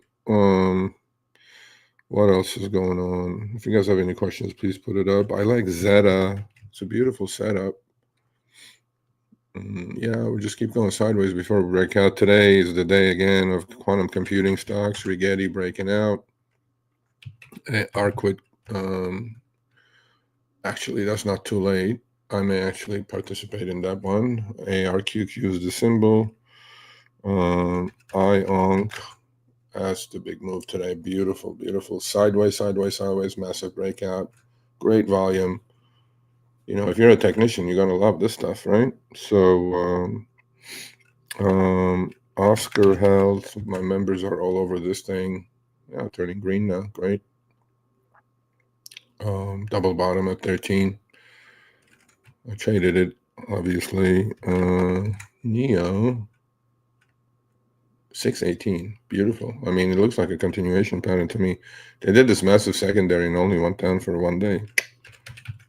What else is going on? If you guys have any questions, please put it up. I like Zeta. It's a beautiful setup. Yeah, we'll just keep going sideways before we break out. Today is the day again of quantum computing stocks. Rigetti breaking out. Arquid. Actually, that's not too late. I may actually participate in that one. ARQQ is the symbol. IONC. That's the big move today. Beautiful, beautiful. Sideways, massive breakout. Great volume. You know, if you're a technician, you're going to love this stuff, right? So, Oscar Health, my members are all over this thing. Yeah, turning green now. Great. Double bottom at 13. I traded it, obviously. Neo, 618. Beautiful. I mean, it looks like a continuation pattern to me. They did this massive secondary and only went down for one day.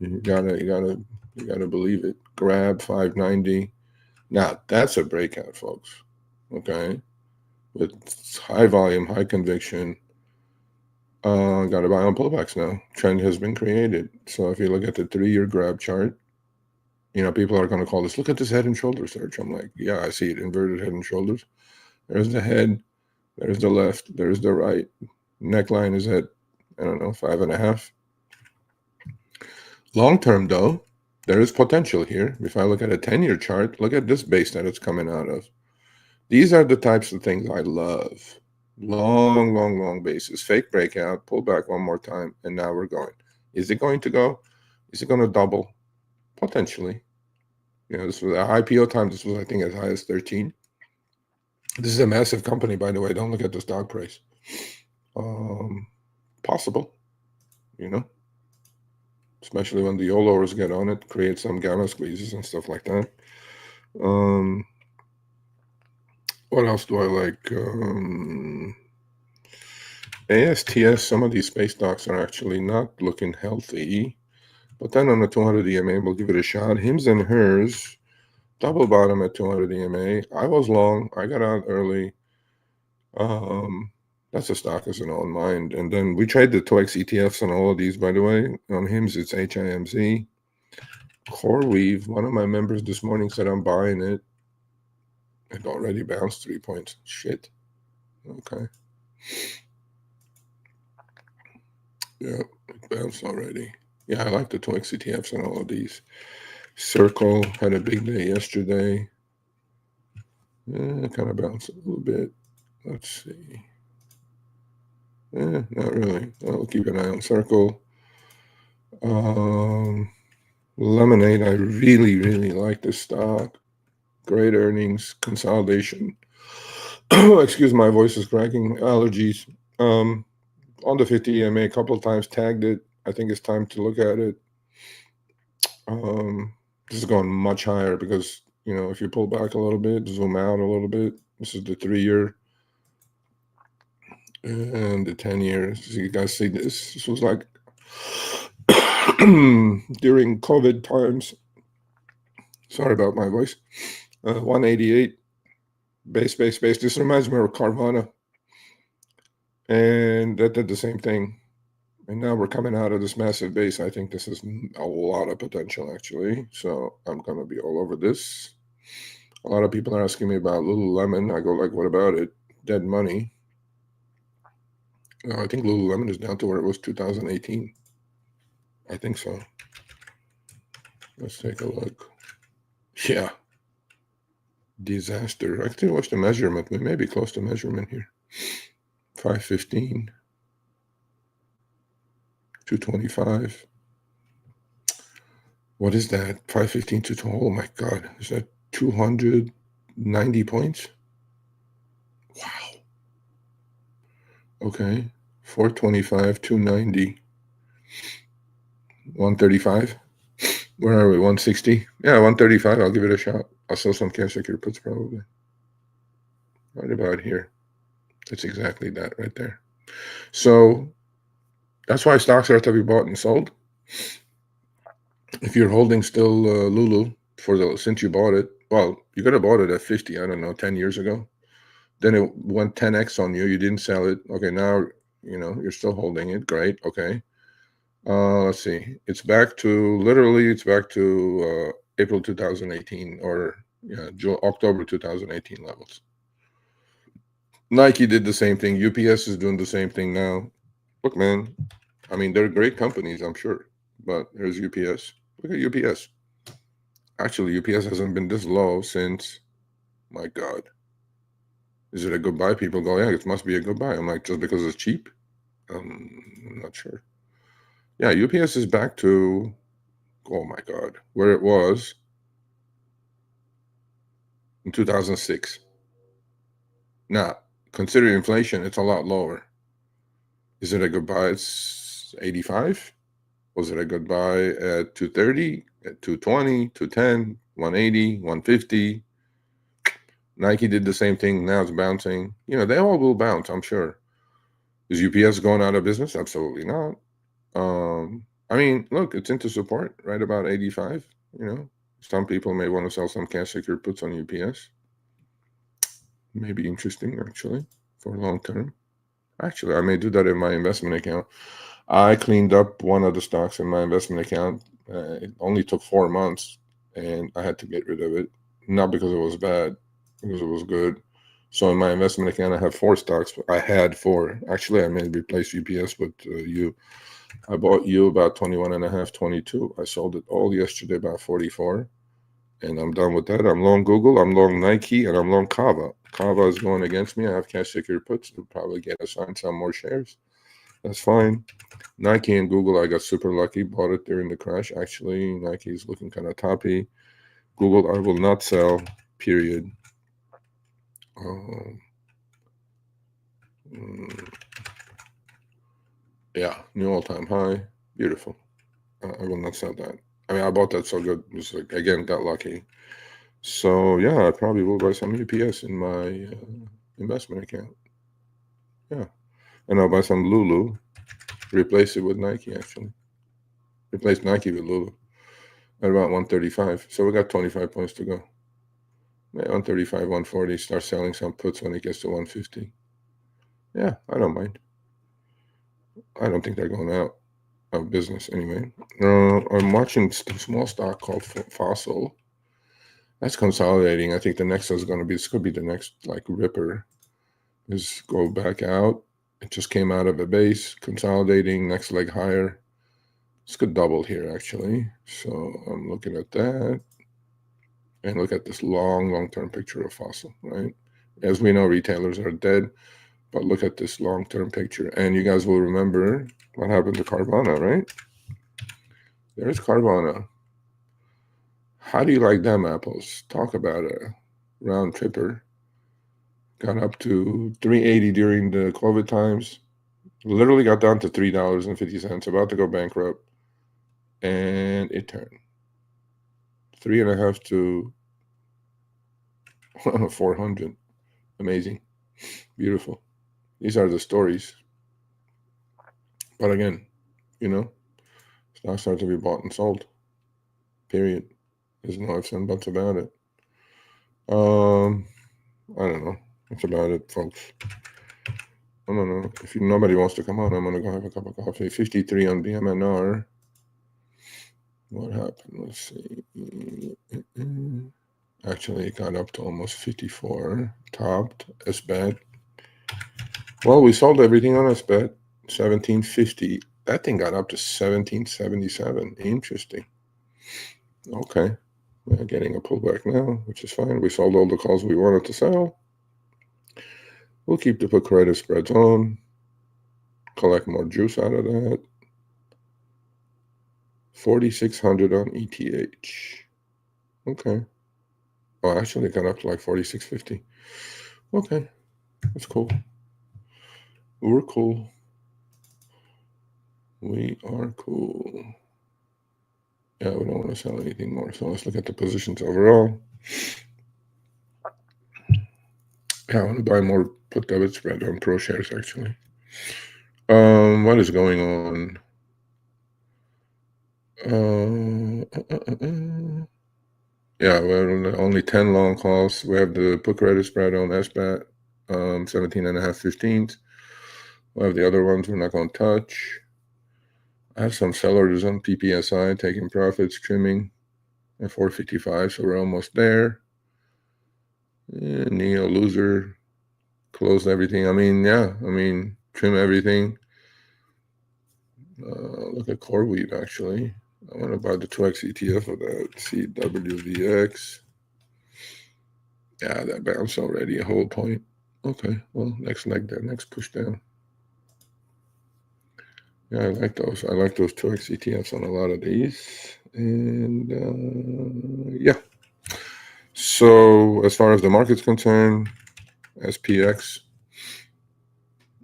You gotta believe it. Grab 590. Now that's a breakout, folks. Okay, with high volume, high conviction. Gotta buy on pullbacks now. Trend has been created. So if you look at the 3-year grab chart, you know, people are going to call this, look at this head and shoulder search. I'm like, yeah, I see it. Inverted head and shoulders. There's the head. There's the left. There's the right. Neckline is at, I don't know, 5.5. Long term, though, there is potential here. If I look at a 10-year chart, look at this base that it's coming out of. These are the types of things I love. Long bases. Fake breakout. Pull back one more time. And now we're going. Is it going to go? Is it going to double? Potentially. You know, this was our IPO time. This was, I think, as high as 13. This is a massive company, by the way. Don't look at the stock price. Possible, you know, especially when the YOLOers get on it, create some gamma squeezes and stuff like that. What else do I like? ASTS, some of these space stocks are actually not looking healthy. But then on the 200 EMA, we'll give it a shot. Hims and Hers, double bottom at 200 EMA. I was long. I got out early. That's a stock as an own mind. And then we trade the TOEX ETFs on all of these, by the way. On Hims, it's HIMZ. CoreWeave, one of my members this morning said I'm buying it. It already bounced 3 points. Shit. Okay. Yeah, it bounced already. Yeah, I like the TOEX ETFs and all of these. Circle had a big day yesterday. Kind of bounced a little bit. Let's see. Not really. I'll keep an eye on Circle. Lemonade, I really like this stock. Great earnings, consolidation. Excuse my voice is cracking. Allergies. on the 50 EMA a couple of times, tagged it. I think it's time to look at it. This is going much higher because, you know, if you pull back a little bit, zoom out a little bit, this is the 3-year and the 10 years. So you guys see this? This was like during COVID times. Sorry about my voice. 188 base. This reminds me of Carvana. And that did the same thing. And now we're coming out of this massive base. I think this is a lot of potential, actually. So I'm going to be all over this. A lot of people are asking me about Lululemon. I go like, what about it? Dead money. I think Lululemon is down to where it was 2018. I think so. Let's take a look. Yeah. Disaster. I think what's the measurement? We may be close to measurement here. 515. 225. What is that? 515 to 2. Oh my God. Is that 290 points? Wow. Okay. 425, 290. 135. Where are we? 160? Yeah, 135. I'll give it a shot. I'll sell some cash secure puts probably. Right about here. It's exactly that right there. So that's why stocks are to be bought and sold. If you're holding still Lulu since you bought it, well, you could have bought it at 50, I don't know, 10 years ago. Then it went 10x on you. You didn't sell it. Okay, now, you know, you're still holding it. Great. Okay. Let's see. It's back to April 2018 or October 2018 levels. Nike did the same thing. UPS is doing the same thing now. Look, man, I mean, they're great companies, I'm sure. But here's UPS. Look at UPS. Actually, UPS hasn't been this low since, my God. Is it a good buy? People go, yeah, it must be a good buy. I'm like, just because it's cheap? I'm not sure. Yeah, UPS is back to, oh my God, where it was in 2006. Now, considering inflation, it's a lot lower. Is it a good buy? It's 85. Was it a good buy at 230, at 220, 210, 180, 150? Nike did the same thing. Now it's bouncing. You know, they all will bounce, I'm sure. Is UPS going out of business? Absolutely not. I mean, look, it's into support right about 85. You know, some people may want to sell some cash secure puts on UPS. Maybe interesting, actually, for long term. Actually, I may do that in my investment account. I cleaned up one of the stocks in my investment account. It only took 4 months, and I had to get rid of it. Not because it was bad, because it was good. So in my investment account, I have 4 stocks. I had 4. Actually, I may replace UPS with you. I bought you about 21.5, 22. I sold it all yesterday about 44. And I'm done with that. I'm long Google, I'm long Nike, and I'm long Kava. Kava is going against me. I have cash secure puts to probably get assigned some more shares. That's fine. Nike and Google, I got super lucky. Bought it during the crash. Actually, Nike is looking kind of toppy. Google, I will not sell, period. Yeah, new all-time high. Beautiful. I will not sell that. I mean, I bought that so good. It was like, again, got lucky. So, yeah, I probably will buy some UPS in my investment account. Yeah. And I'll buy some Lulu. Replace it with Nike, actually. Replace Nike with Lulu at about 135. So we got 25 points to go. 135, 140. Start selling some puts when it gets to 150. Yeah, I don't mind. I don't think they're going out of business anyway. I'm watching a small stock called Fossil. That's consolidating. I think the next is going to be, this could be the next like ripper. Is go back out. It just came out of a base, consolidating, next leg higher. This could double here, actually. So I'm looking at that. And look at this long-term picture of Fossil, right? As we know, retailers are dead, but look at this long-term picture. And you guys will remember what happened to Carvana, right? There's Carvana. How do you like them apples? Talk about a round tripper. Got up to 380 during the COVID times. Literally got down to $3.50, about to go bankrupt, and it turned 3.5 to 400. Amazing, beautiful. These are the stories. But again, you know, stocks are to be bought and sold. Period. There's no ifs and buts about it. I don't know. That's about it, folks. I don't know. If nobody wants to come on, I'm gonna go have a cup of coffee. 53 on BMNR. What happened? Let's see. Actually, it got up to almost 54. Topped. SBET. Well, we sold everything on SBET. 1750. That thing got up to 1777. Interesting. Okay. We're getting a pullback now, which is fine. We sold all the calls we wanted to sell. We'll keep the put credit spreads on. Collect more juice out of that. 4,600 on ETH. Okay. Oh, actually, it got up to like 4,650. Okay. That's cool. We're cool. We are cool. Yeah, we don't want to sell anything more. So let's look at the positions overall. Yeah, I want to buy more put debit spread on Pro shares actually. What is going on? Yeah, we're only 10 long calls. We have the put credit spread on SBAT, 17.5 15s. We have the other ones we're not going to touch. I have some sellers on PPSI taking profits, trimming at 455, so we're almost there. Neo loser, closed everything. I mean, yeah, trim everything. Look at CoreWeave actually. I want to buy the 2x ETF of that CWVX. Yeah, that bounced already a whole point. Okay, well, next leg there, next push down. Yeah, I like those. I like those 2x ETFs on a lot of these. And yeah. So as far as the market's concerned, SPX,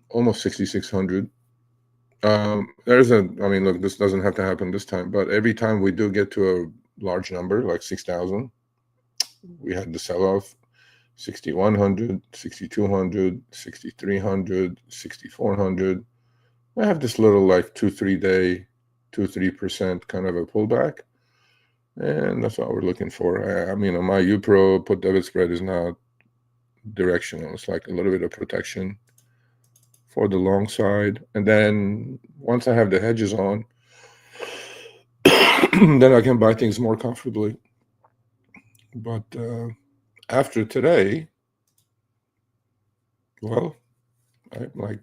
almost 6,600. Look, this doesn't have to happen this time, but every time we do get to a large number, like 6,000, we had the sell-off, 6,100, 6,200, 6,300, 6,400. I have this little like 2-3 day, 2-3% kind of a pullback. And that's what we're looking for. On my UPRO put debit spread is now directional. It's like a little bit of protection for the long side. And then once I have the hedges on, then I can buy things more comfortably. But after today, well, I'm like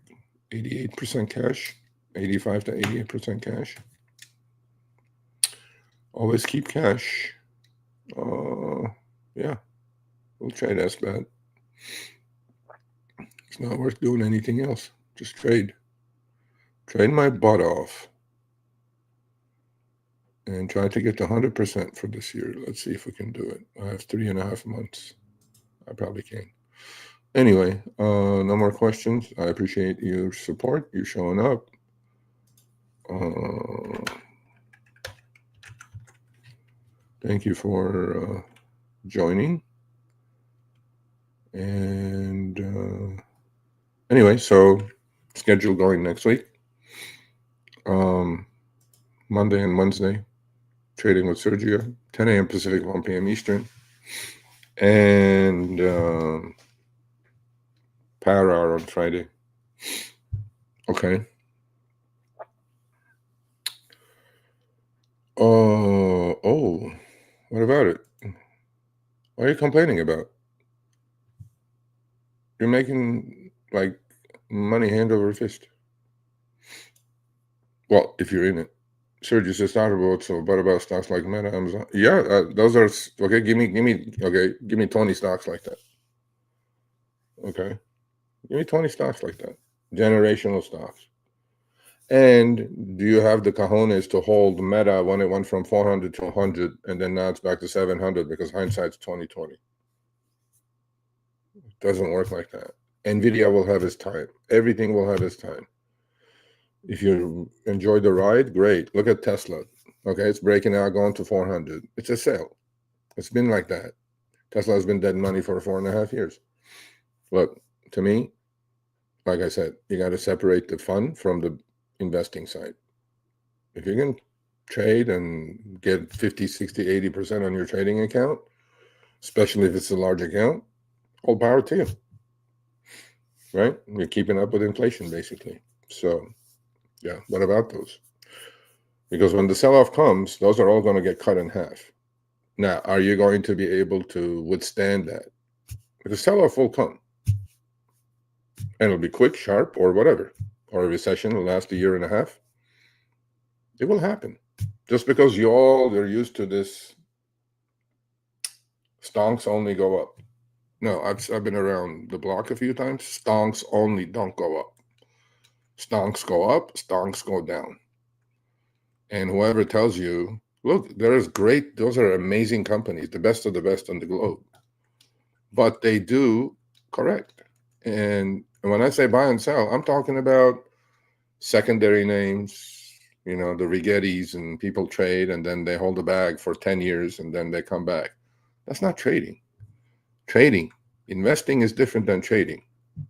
88% cash, 85 to 88% cash. Always keep cash. Yeah, we'll trade SBAT. It's not worth doing anything else. Just trade. Trade my butt off. And try to get to 100% for this year. Let's see if we can do it. I have 3.5 months. I probably can. Anyway, no more questions. I appreciate your support, you showing up. Thank you for joining. And anyway, so schedule going next week. Monday and Wednesday, trading with Sergio, 10 a.m. Pacific, 1 p.m. Eastern. And Power Hour on Friday. Okay. Oh, what about it? What are you complaining about? You're making like money hand over fist. Well, if you're in it. Sergio says not about so, but about stocks like Meta, Amazon. Yeah, those are okay. Give me 20 stocks like that. Okay, give me 20 stocks like that. Generational stocks. And do you have the cojones to hold Meta when it went from 400 to 100 and then now it's back to 700 because hindsight's 2020? It doesn't work like that. Nvidia will have its time. Everything will have its time. If you enjoy the ride, great. Look at Tesla. Okay, it's breaking out, going to 400. It's a sale. It's been like that. Tesla has been dead money for 4.5 years. Look, to me, like I said, you got to separate the fun from the investing side. If you can trade and get 50, 60, 80% on your trading account, especially if it's a large account, all power to you, right? You're keeping up with inflation, basically. So, yeah, what about those? Because when the sell-off comes, those are all going to get cut in half. Now, are you going to be able to withstand that? The sell-off will come. And it'll be quick, sharp, or whatever. Or a recession will last a year and a half. It will happen. Just because you're used to this stonks only go up. No, I've been around the block a few times. Stonks only don't go up. Stonks go up, stonks go down. And whoever tells you, look, those are amazing companies, the best of the best on the globe. But they do correct. And when I say buy and sell, I'm talking about secondary names, the Rigettis, and people trade and then they hold the bag for 10 years and then they come back. That's not trading. Investing is different than trading.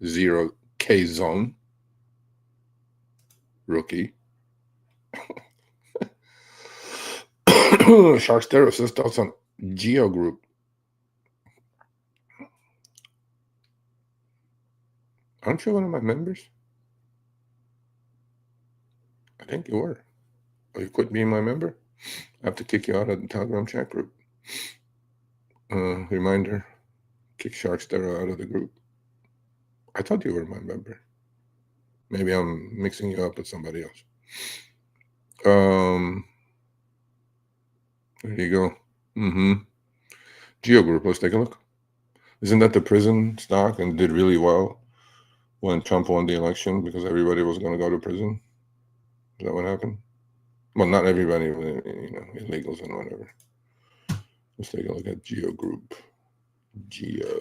0K zone. Rookie. Sharkstero says thoughts on Geo Group. Aren't you one of my members? I think you were. Or you quit being my member? I have to kick you out of the Telegram chat group. Reminder, kick Sharkstero out of the group. I thought you were my member. Maybe I'm mixing you up with somebody else. There you go. Geo Group, let's take a look. Isn't that the prison stock and did really well when Trump won the election because everybody was going to go to prison? Is that what happened? Well, not everybody, illegals and whatever. Let's take a look at Geo Group. Geo.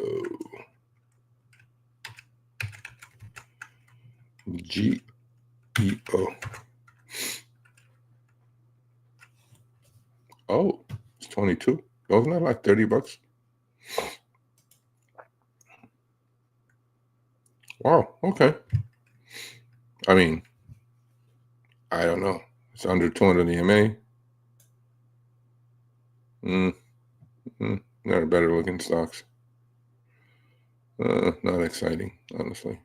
G-E-O. Oh, it's 22. Wasn't that like $30? Wow, okay. I mean, I don't know. It's under 200 EMA. There are better looking stocks. Not exciting, honestly.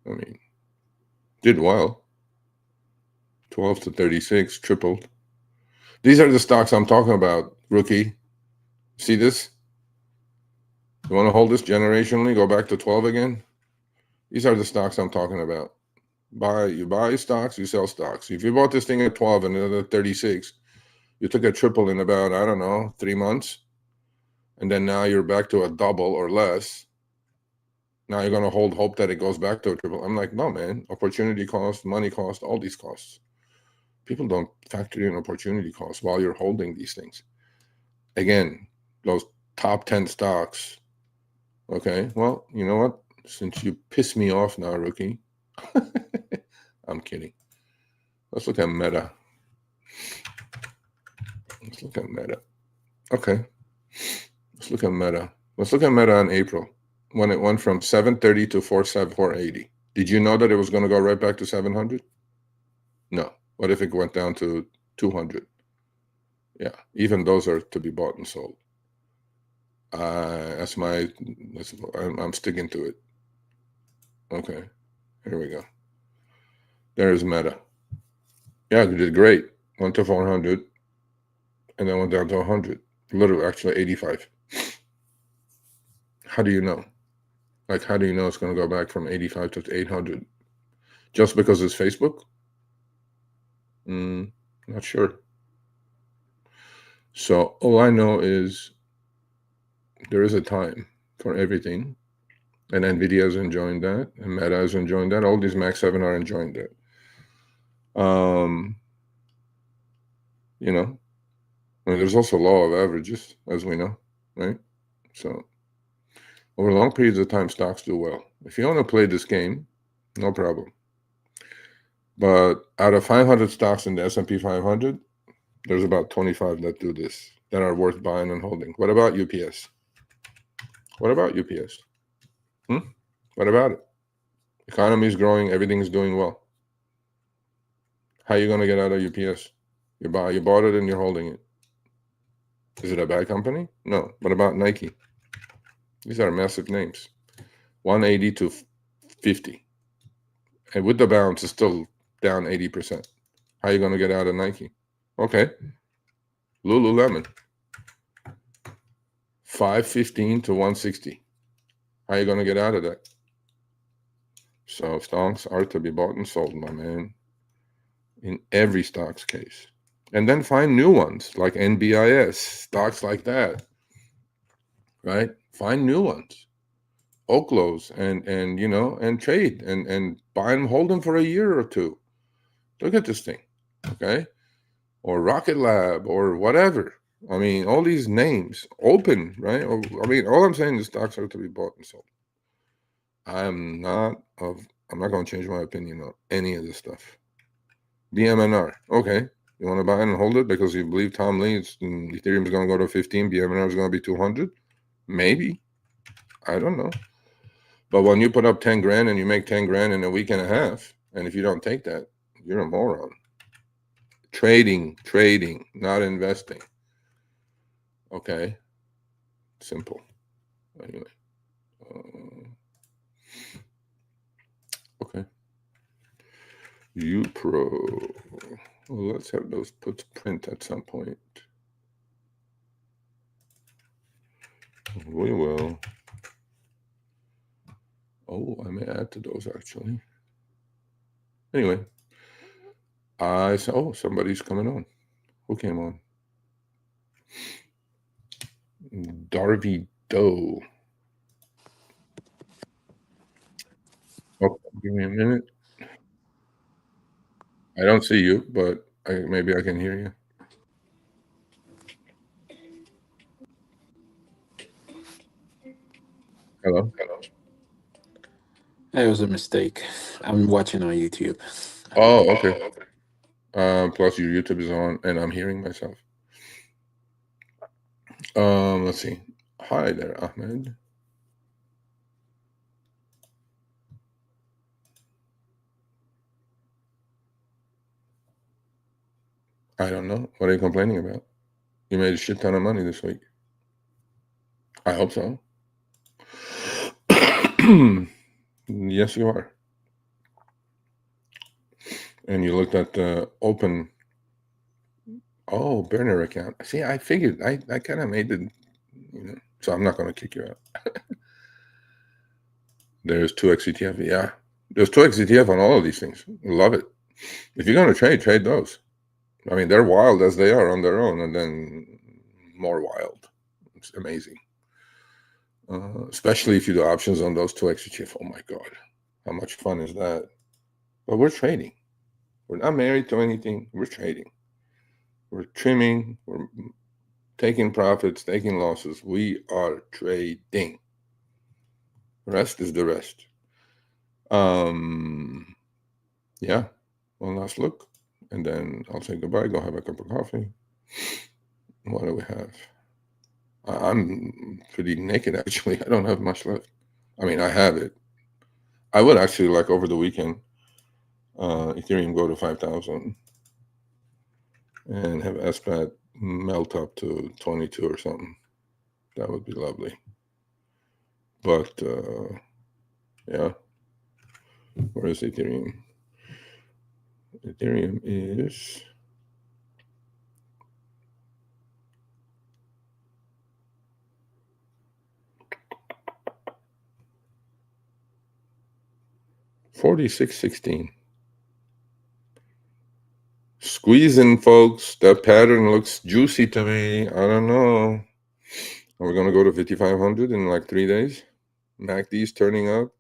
I mean, did well. 12 to 36, tripled. These are the stocks I'm talking about, rookie. See this? You want to hold this generationally? Go back to 12 again? These are the stocks I'm talking about. You buy stocks, you sell stocks. If you bought this thing at 12 and another 36, you took a triple in about, 3 months. And then now you're back to a double or less. Now you're going to hold hope that it goes back to a triple. I'm like, no, man. Opportunity cost, money cost, all these costs. People don't factor in opportunity costs while you're holding these things. Again, those top 10 stocks. Okay, well, you know what? Since you piss me off now, rookie. I'm kidding. Let's look at Meta. Okay. Let's look at Meta. Let's look at Meta in April when it went from 730 to 480. Did you know that it was going to go right back to 700? No. What if it went down to 200? Yeah, even those are to be bought and sold. I'm sticking to it. Okay, here we go. There's Meta. Yeah, it did great. Went to 400 and then went down to 100. Literally, actually 85. How do you know? Like, how do you know it's going to go back from 85 to 800? Just because it's Facebook? Not sure. So all I know is there is a time for everything. And NVIDIA is enjoying that. And Meta is enjoying that. All these Mac 7 are enjoying that. There's also law of averages, as we know, right? So over long periods of time, stocks do well. If you want to play this game, no problem. But out of 500 stocks in the S&P 500, there's about 25 that do this, that are worth buying and holding. What about UPS? What about UPS? What about it? Economy is growing. Everything's doing well. How are you going to get out of UPS? You bought it and you're holding it. Is it a bad company? No. What about Nike? These are massive names. 180 to 50. And with the bounce, it's still down 80%. How are you going to get out of Nike? Okay. Lululemon. 515 to 160. How are you going to get out of that? So stocks are to be bought and sold, my man, in every stocks case. And then find new ones like NBIS, stocks like that, right? Find new ones, Oklos, and you know, and trade and buy them, hold them for a year or two. Look at this thing, okay? Or Rocket Lab or whatever. I mean, all these names, open, right? I mean, all I'm saying is stocks are to be bought and sold. I'm not going to change my opinion on any of this stuff. BMNR, okay. You want to buy it and hold it because you believe Tom Lee, Ethereum is going to go to 15, BMNR is going to be 200? Maybe. I don't know. But when you put up 10 grand and you make 10 grand in a week and a half, and if you don't take that, you're a moron. Trading, not investing. Okay. Simple. Anyway. Okay. UPRO. Well, let's have those puts print at some point. We will. Oh, I may add to those actually. Anyway, I saw, oh, somebody's coming on. Who came on? Darby Doe. Oh, give me a minute. I don't see you, but maybe I can hear you. Hello? It was a mistake. I'm watching on YouTube. Oh, okay. Plus your YouTube is on, and I'm hearing myself. Let's see. Hi there, Ahmed. I don't know. What are you complaining about? You made a shit ton of money this week. I hope so. Yes, you are. And you looked at the open. Oh, burner account. See, I figured I kind of made it, you know. So I'm not going to kick you out. There's 2x ETF. Yeah, there's 2x ETF on all of these things. Love it. If you're going to trade those. I mean, they're wild as they are on their own, and then more wild. It's amazing. Especially if you do options on those 2x ETF. Oh my God, how much fun is that? But we're trading. We're not married to anything. We're trading. We're trimming. We're taking profits, taking losses. We are trading. Rest is the rest. Yeah. One last look, and then I'll say goodbye. Go have a cup of coffee. What do we have? I'm pretty naked actually. I don't have much left. I mean, I have it. I would actually like over the weekend, Ethereum go to 5,000 and have SPAT melt up to 22 or something. That would be lovely. But yeah, where is Ethereum? Ethereum is 46.16. Squeezing, folks. That pattern looks juicy to me. I don't know. Are we going to go to 5,500 in like 3 days? MACD's turning up.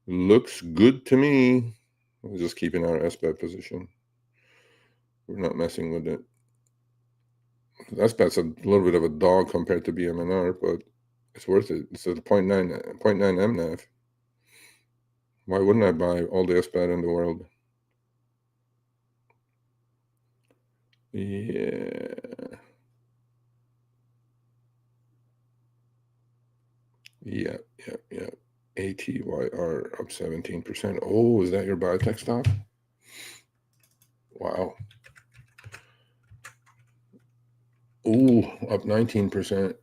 Looks good to me. We're just keeping our SPAT position. We're not messing with it. SPAT's a little bit of a dog compared to BMNR, but it's worth it. It's at 0.9 MNAV. Why wouldn't I buy all the SBAT in the world? Yeah. Yeah. ATYR up 17%. Oh, is that your biotech stock? Wow. Ooh, up 19%.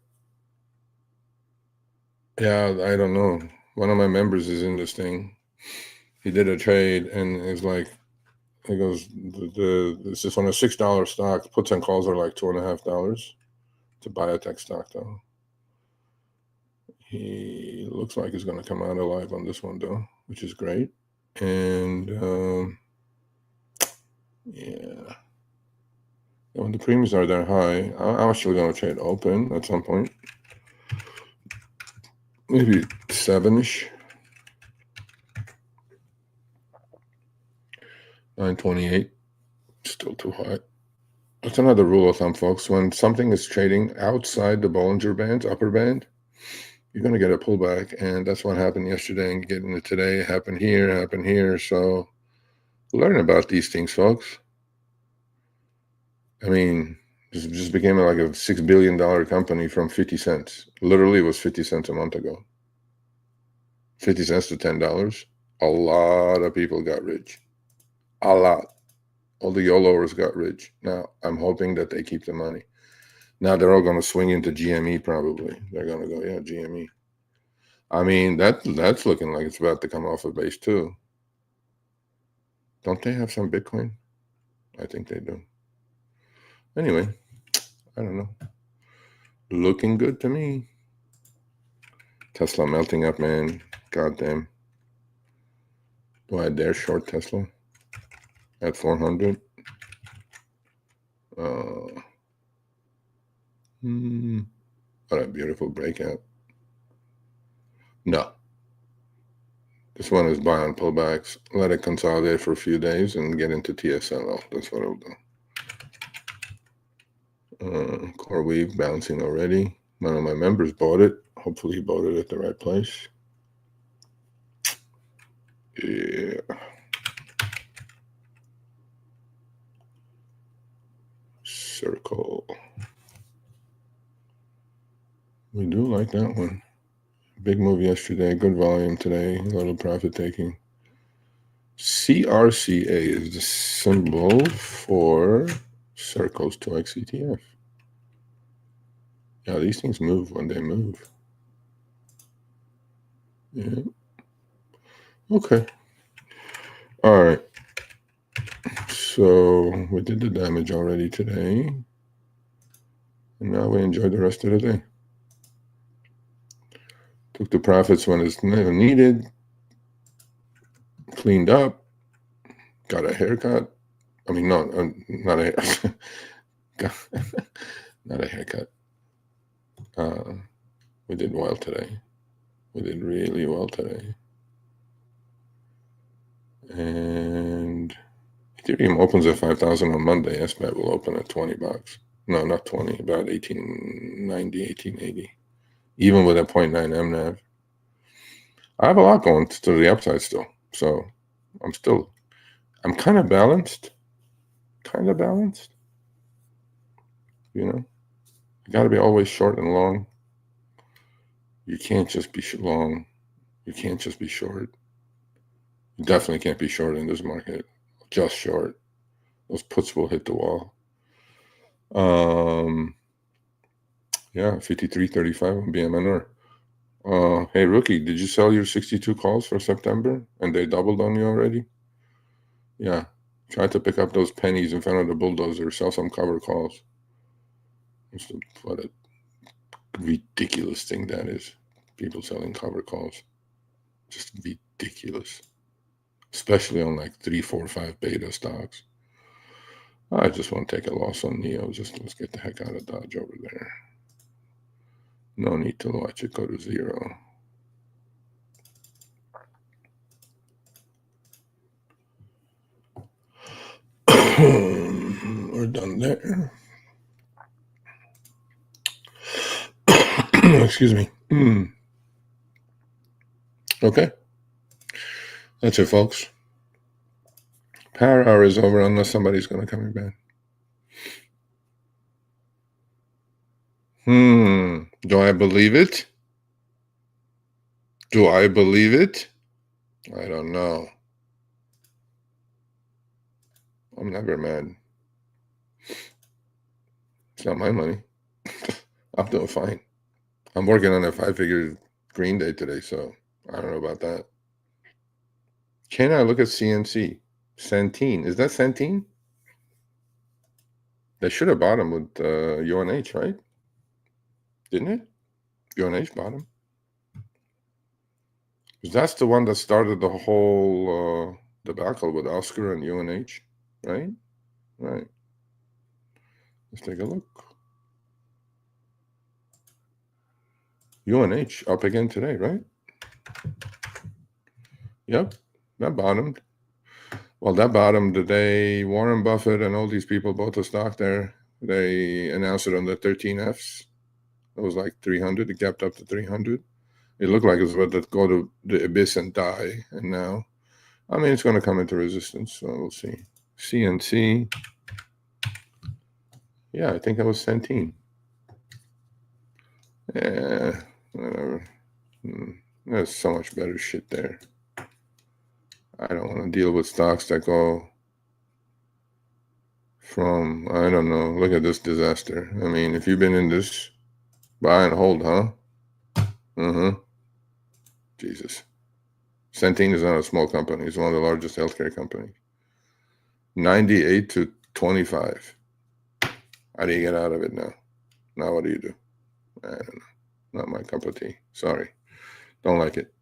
Yeah, I don't know. One of my members is in this thing. He did a trade and it's like, he goes, this is on a $6 stock. Puts and calls are like $2.50. It's a biotech stock though. He looks like he's going to come out alive on this one though, which is great. And yeah, when the premiums are that high, I'm actually going to trade open at some point. Maybe 7-ish. 928. Still too high. That's another rule of thumb, folks. When something is trading outside the Bollinger Bands, upper band, you're going to get a pullback. And that's what happened yesterday and getting it today. Happened here. So learn about these things, folks. I mean, just became like a $6 billion company from 50 cents. Literally, it was 50 cents a month ago. 50 cents to $10. A lot of people got rich. A lot. All the YOLOers got rich. Now, I'm hoping that they keep the money. Now they're all going to swing into GME probably. They're going to go, yeah, GME. I mean, that's looking like it's about to come off a base too. Don't they have some Bitcoin? I think they do. Anyway, I don't know. Looking good to me. Tesla melting up, man. Goddamn. Do I dare short Tesla at 400? What a beautiful breakout. No. This one is buy on pullbacks. Let it consolidate for a few days and get into TSLL. That's what I'll do. Core Weave bouncing already. One of my members bought it. Hopefully he bought it at the right place. Yeah. Circle. We do like that one. Big move yesterday. Good volume today. A little profit taking. CRCA is the symbol for Circles 2X ETF. Yeah, these things move when they move. Yeah. Okay. All right. So we did the damage already today. And now we enjoy the rest of the day. Took the profits when it's needed. Cleaned up. Got a haircut. I mean, no, not a haircut. Not a haircut. We did well today. We did really well today. And Ethereum opens at 5,000 on Monday. SBAT will open at $20. No, not 20, about 1890, 1880. Even with a 0.9 MNAV. I have a lot going to the upside still. So I'm kind of balanced. You know, you got to be always short and long. You can't just be long. You can't just be short. You definitely can't be short in this market. Just short. Those puts will hit the wall. Yeah, 53.35 on BMNR. Hey, rookie, did you sell your 62 calls for September and they doubled on you already? Yeah. Try to pick up those pennies in front of the bulldozer. Sell some cover calls. What a ridiculous thing that is. People selling cover calls. Just ridiculous. Especially on like 3, 4, 5 beta stocks. I just want to take a loss on Neo. Let's get the heck out of Dodge over there. No need to watch it go to 0. We're done there. Excuse me. Okay. That's it, folks. Power hour is over unless somebody's going to come back. Do I believe it? Do I believe it? I don't know. I'm never mad. It's not my money. I'm doing fine. I'm working on a 5-figure green day today, so I don't know about that. Can I look at CNC? Centene. Is that Centene? They should have bought him with UNH, right? Didn't it? UNH bought him. That's the one that started the whole debacle with Oscar and UNH, right? Right. Let's take a look. UNH up again today, right? Yep, that bottomed. Well, that bottomed the day Warren Buffett and all these people bought the stock there. They announced it on the 13Fs. It was like 300. It gapped up to 300. It looked like it was about to go to the abyss and die. And now, I mean, it's going to come into resistance. So we'll see. CNC. Yeah, I think that was Centene. Yeah, whatever. There's so much better shit there. I don't want to deal with stocks that go from, I don't know, look at this disaster. I mean, if you've been in this, buy and hold, huh? Jesus. Centene is not a small company. It's one of the largest healthcare companies. 98 to 25. How do you get out of it now? Now what do you do? I don't know. Not my cup of tea. Sorry. Don't like it.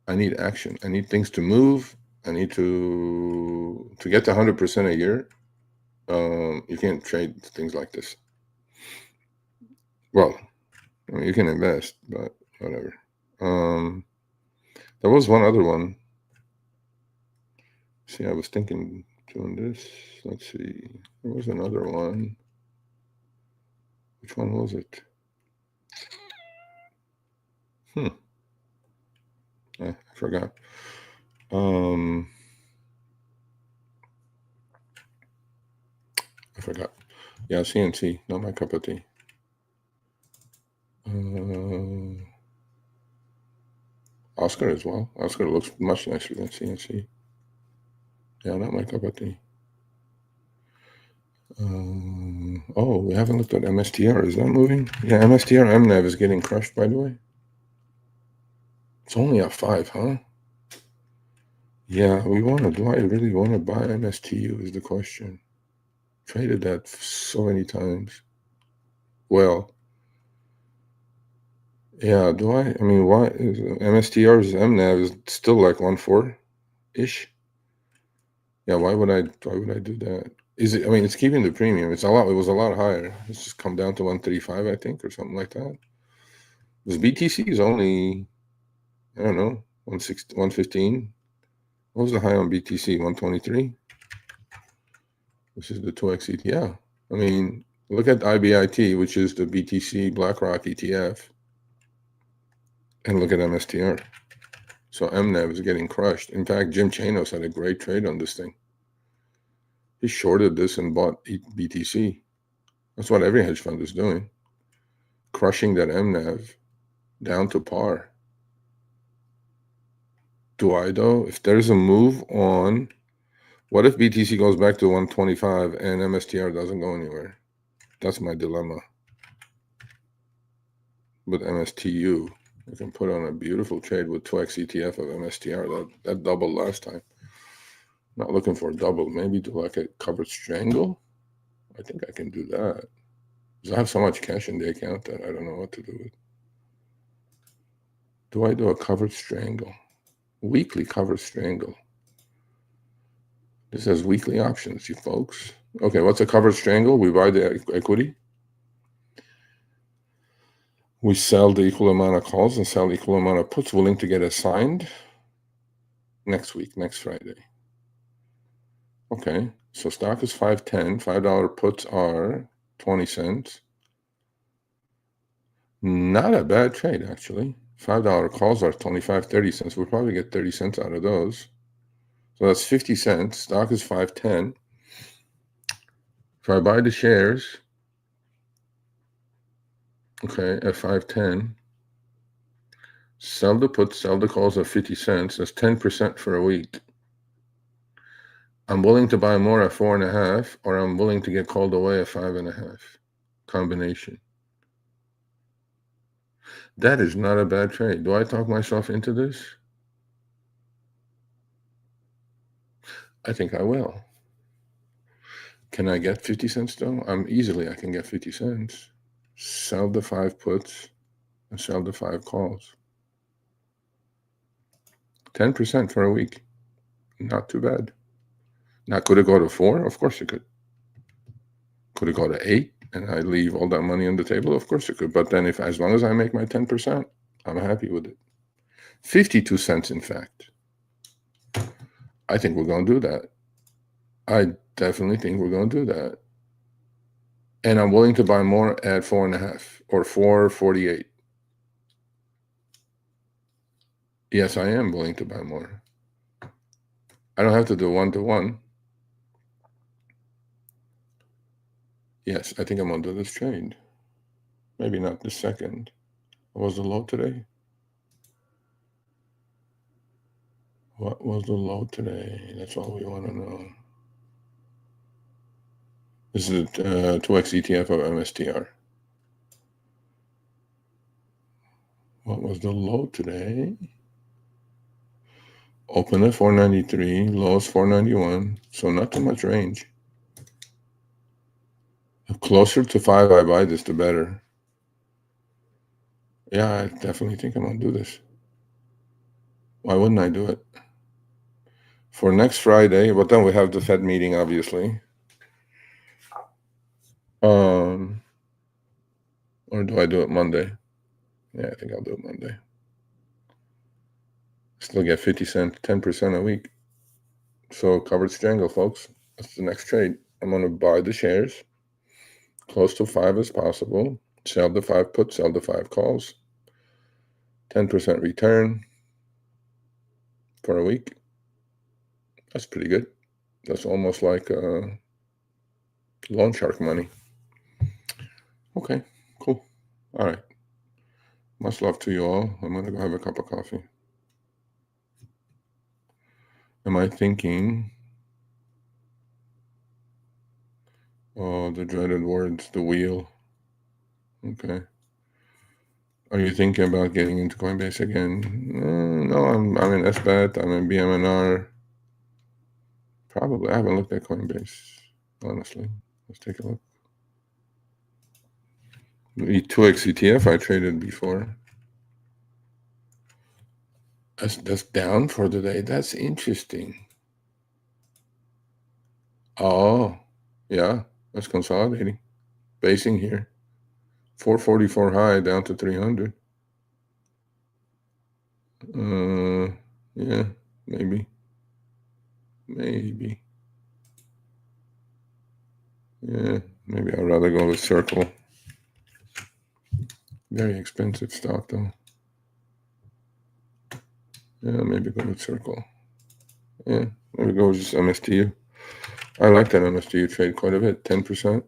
I need action. I need things to move. I need to get to 100% a year. You can't trade things like this. Well, I mean, you can invest, but whatever. There was one other one. See, I was thinking doing this. Let's see. There was another one. Which one was it? I forgot. I forgot. Yeah, CNC, not my cup of tea. Oscar as well. Oscar looks much nicer than CNC. Yeah, not my cup of tea. Oh, we haven't looked at MSTR. Is that moving? Yeah, MSTR MNAV is getting crushed, by the way. It's only at 5, huh? Yeah, do I really want to buy MSTU is the question. Traded that so many times. Well, yeah, do I? I mean, why is MSTR's MNAV is still like 1.4-ish? Yeah, why would I do that? Is it? I mean, it's keeping the premium. It was a lot higher. It's just come down to 135, I think, or something like that. This BTC is only, I don't know, 115. What was the high on BTC? 123. This is the 2x ETF. Yeah, I mean, look at IBIT, which is the BTC BlackRock ETF, and look at MSTR. So MNAV is getting crushed. In fact, Jim Chanos had a great trade on this thing. He shorted this and bought BTC. That's what every hedge fund is doing. Crushing that MNAV down to par. Do I, though? If there's a move on, what if BTC goes back to 125 and MSTR doesn't go anywhere? That's my dilemma. With MSTU, I can put on a beautiful trade with 2x ETF of MSTR. That doubled last time. Not looking for a double. Maybe do like a covered strangle. I think I can do that. Because I have so much cash in the account that I don't know what to do with. Do I do a covered strangle? Weekly covered strangle. This has weekly options, you folks. Okay, what's a covered strangle? We buy the equity. We sell the equal amount of calls and sell the equal amount of puts, willing to get assigned next week, next Friday. Okay, so stock is $5.10. $5 puts are 20 cents. Not a bad trade, actually. $5 calls are 25, 30 cents. We'll probably get 30 cents out of those. So that's 50 cents. Stock is 510. If I buy the shares, okay, at 510, sell the puts, sell the calls at 50 cents. That's 10% for a week. I'm willing to buy more at 4.5, or I'm willing to get called away at 5.5. Combination. That is not a bad trade. Do I talk myself into this? I think I will. Can I get 50 cents though? I can get 50 cents. Sell the 5 puts and sell the 5 calls. 10% for a week. Not too bad. Now, could it go to 4? Of course it could. Could it go to 8 and I leave all that money on the table? Of course it could. But then as long as I make my 10%, I'm happy with it. 52 cents, in fact. I think we're going to do that. I definitely think we're going to do that. And I'm willing to buy more at 4.5 or 4.48. Yes, I am willing to buy more. I don't have to do 1-to-1. Yes, I think I'm going to do this trade. Maybe not the second. What was the low today? What was the low today? That's all we want to know. This is a 2x ETF of MSTR. What was the low today? Open at 493, low is 491, so not too much range. The closer to 5 I buy this, the better. Yeah, I definitely think I'm going to do this. Why wouldn't I do it? For next Friday, but then we have the Fed meeting, obviously. Or do I do it Monday? Yeah, I think I'll do it Monday. Still get 50 cents, 10% a week. So covered strangle, folks. That's the next trade. I'm going to buy the shares close to 5 as possible. Sell the 5 puts, sell the 5 calls. 10% return for a week. That's pretty good. That's almost like loan shark money. Okay, cool. All right. Much love to you all. I'm going to go have a cup of coffee. Am I thinking? Oh, the dreaded words, the wheel. Okay. Are you thinking about getting into Coinbase again? No, I'm in SBET. I'm in BMNR. Probably. I haven't looked at Coinbase, honestly. Let's take a look. The 2x ETF I traded before. That's down for today. That's interesting. Oh, yeah. That's consolidating. Basing here. 444 high down to 300. Yeah, maybe. Maybe. Yeah, maybe I'd rather go with Circle. Very expensive stock, though. Yeah, maybe go with Circle. Yeah, maybe go with just MSTU. I like that MSTU trade quite a bit. 10%.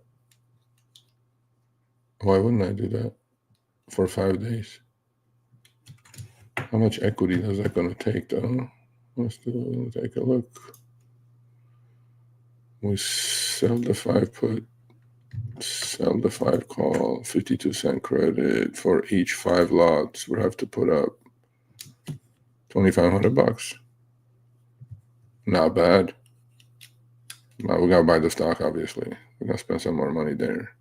Why wouldn't I do that for 5 days? How much equity is that going to take, though? Let's take a look. We sell the 5 put, sell the 5 call, 52 cent credit for each 5 lots. We have to put up $2,500. Not bad. Now we gotta buy the stock, obviously. We gotta spend some more money there.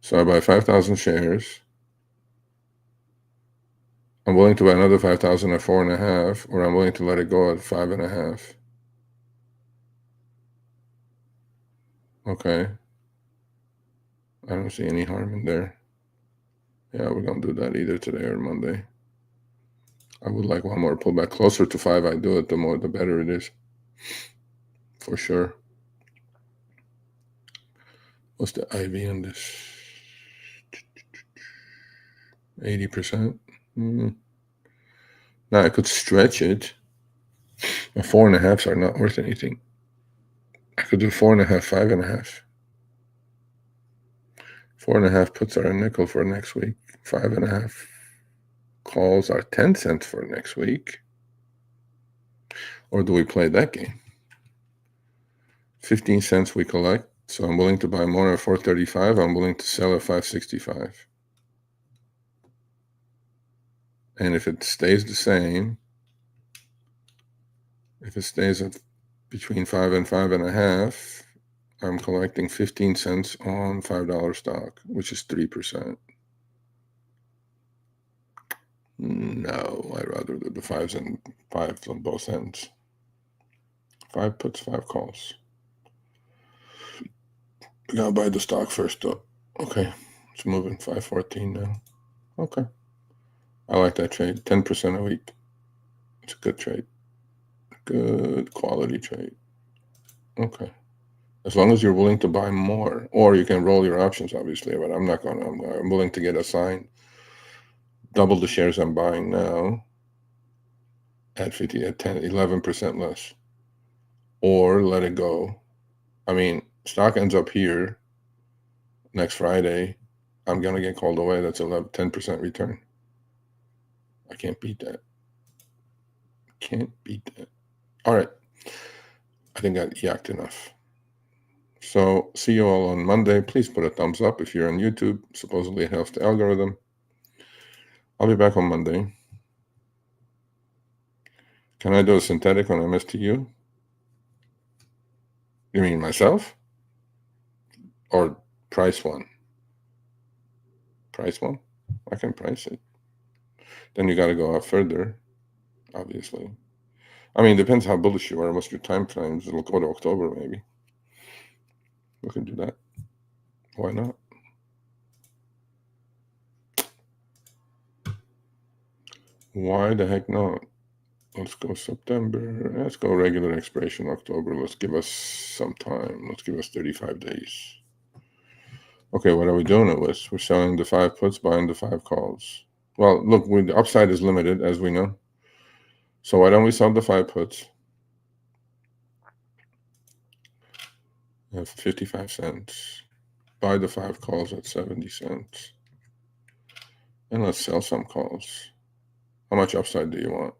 So I buy 5,000 shares. I'm willing to buy another 5,000 at 4.5, or I'm willing to let it go at 5.5. Okay. I don't see any harm in there. Yeah, we're gonna do that either today or Monday. I would like one more pullback. Closer to 5 I do it, the better it is. For sure. What's the IV on this? 80%. Now I could stretch it. 4.5s are not worth anything. I could do 4.5, 5.5. 4.5 puts are a nickel for next week. 5.5 calls are 10 cents for next week. Or do we play that game? 15 cents we collect. So I'm willing to buy more at 4.35. I'm willing to sell at 5.65. And if it stays the same, if it stays at between 5 and 5.5, I'm collecting 15 cents on $5 stock, which is 3%. No, I'd rather do the 5s and 5s on both ends. 5 puts, 5 calls. We gotta buy the stock first, though. Okay, it's moving. 5.14 now. Okay, I like that trade. 10% a week. It's a good trade. Good quality trade. Okay, as long as you're willing to buy more, or you can roll your options, obviously. But I'm not gonna. I'm willing to get assigned double the shares I'm buying now at 50, at 10, 11% less, or let it go. I mean, stock ends up here next Friday. I'm gonna get called away. That's 10% return. I can't beat that. Can't beat that. All right. I think I yacked enough. So see you all on Monday. Please put a thumbs up if you're on YouTube. Supposedly it helps the algorithm. I'll be back on Monday. Can I do a synthetic on MSTU? You mean myself? Or price one? Price one? I can price it. Then you got to go up further, obviously. I mean, it depends how bullish you are. What's your time frames? It'll go to October, maybe. We can do that. Why not? Why the heck not? Let's go September. Let's go regular expiration October. Let's give us some time. Let's give us 35 days. Okay, what are we doing it with? We're selling the 5 puts, buying the 5 calls. Well, look, the upside is limited, as we know. So why don't we sell the 5 puts? At 55 cents. Buy the 5 calls at 70 cents. And let's sell some calls. How much upside do you want?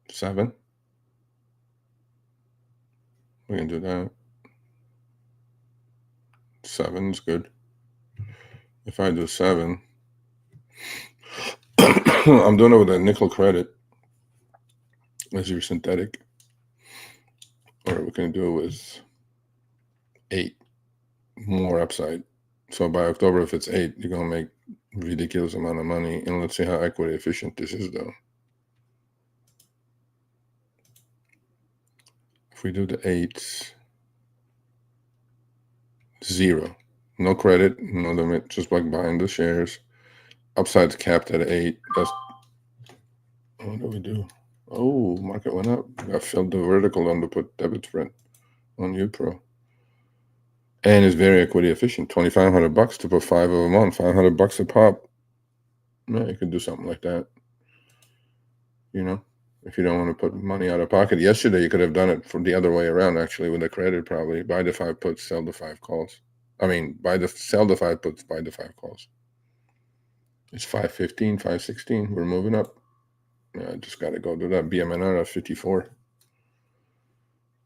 7? We can do that. 7 is good. If I do 7, I'm doing it with a nickel credit as your synthetic. Or we can do it with 8. More upside. So by October, if it's 8, you're going to make ridiculous amount of money. And let's see how equity efficient this is, though. If we do the 8s, 0. No credit, no limit, just like buying the shares. Upside's capped at 8. That's what do we do? Oh, market went up. I filled the vertical on the put debit spread on UPRO. And it's very equity efficient. $2,500 to put 5 of them on. $500 a pop. Yeah, you could do something like that. You know, if you don't want to put money out of pocket. Yesterday, you could have done it from the other way around, actually, with the credit probably. Buy the 5 puts, sell the 5 calls. I mean, sell the 5 puts, buy the 5 calls. It's 5.15, 5.16. We're moving up. Yeah, I just got to go do that. BMNR at 54.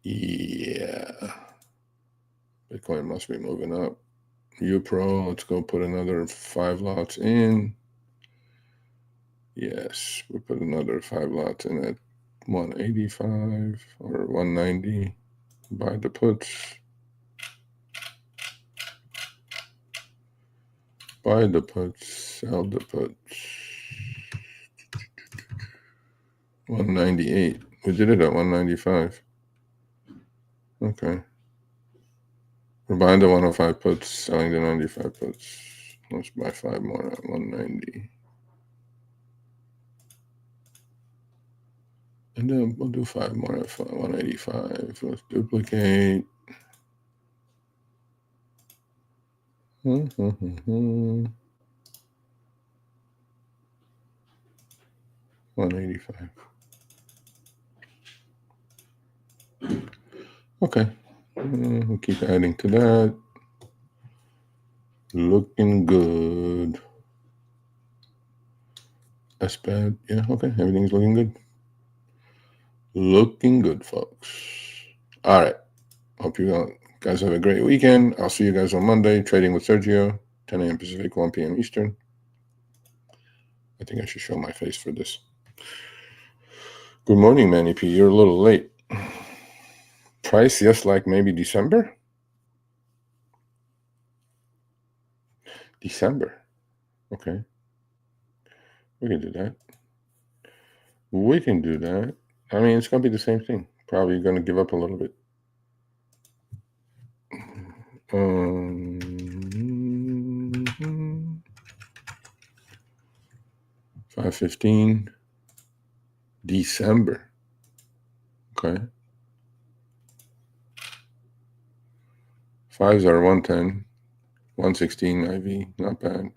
Yeah. Bitcoin must be moving up. UPRO, let's go put another 5 lots in. Yes, we put another 5 lots in at 185 or 190. Buy the puts. Buy the puts, sell the puts. 198. We did it at 195. Okay. We're buying the 105 puts, selling the 95 puts. Let's buy 5 more at 190. And then we'll do 5 more at 185. Let's duplicate. $185. Okay. We'll keep adding to that. Looking good. That's bad. Yeah, okay. Everything's looking good. Looking good, folks. All right. Hope you guys have a great weekend. I'll see you guys on Monday. Trading with Sergio, 10 a.m. Pacific, 1 p.m. Eastern. I think I should show my face for this. Good morning, Manny P. You're a little late. Price, yes, like maybe December? December. Okay. We can do that. We can do that. I mean, it's going to be the same thing. Probably going to give up a little bit. 515. December. Okay. 5s are 110. 116 IV. Not bad.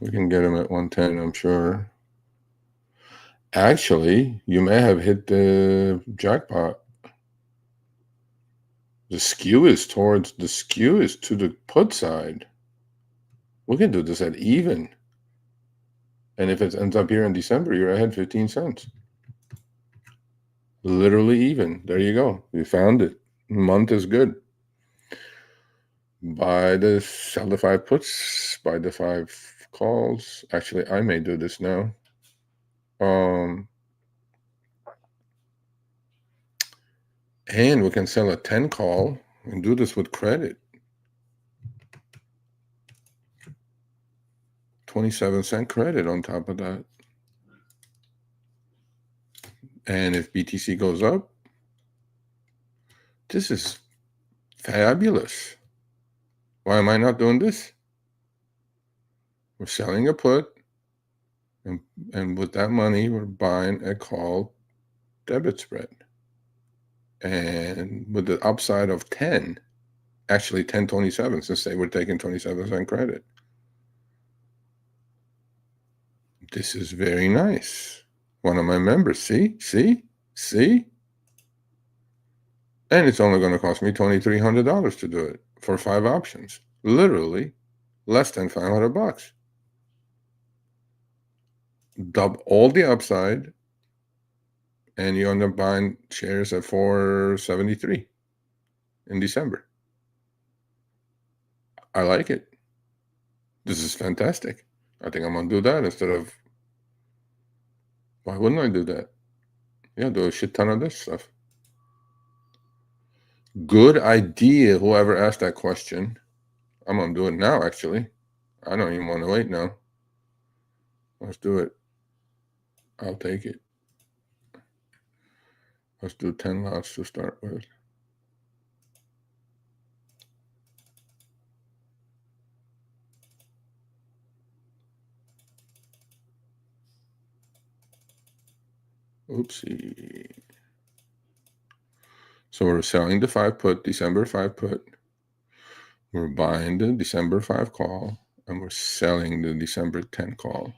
We can get them at 110, I'm sure. Actually, you may have hit the jackpot. The skew is to the put side. We can do this at even. And if it ends up here in December, you're ahead 15 cents. Literally even. There you go. You found it. Month is good. Sell the 5 puts, buy the 5 calls. Actually, I may do this now. And we can sell a 10 call and do this with credit. 27-cent credit on top of that. And if BTC goes up, this is fabulous. Why am I not doing this? We're selling a put, and with that money, we're buying a call debit spread. And with the upside of 10, actually 10.27, since they were taking 27-cent credit. This is very nice. One of my members, see? And it's only going to cost me $2,300 to do it for 5 options. Literally less than $500. Double all the upside, and you end up buying shares at $473 in December. I like it. This is fantastic. I think I'm going to do that instead of... Why wouldn't I do that? Yeah, do a shit ton of this stuff. Good idea, whoever asked that question. I'm going to do it now, actually. I don't even want to wait now. Let's do it. I'll take it. Let's do 10 lots to start with. Oopsie. So we're selling the 5 put, December 5 put. We're buying the December 5 call, and we're selling the December 10 call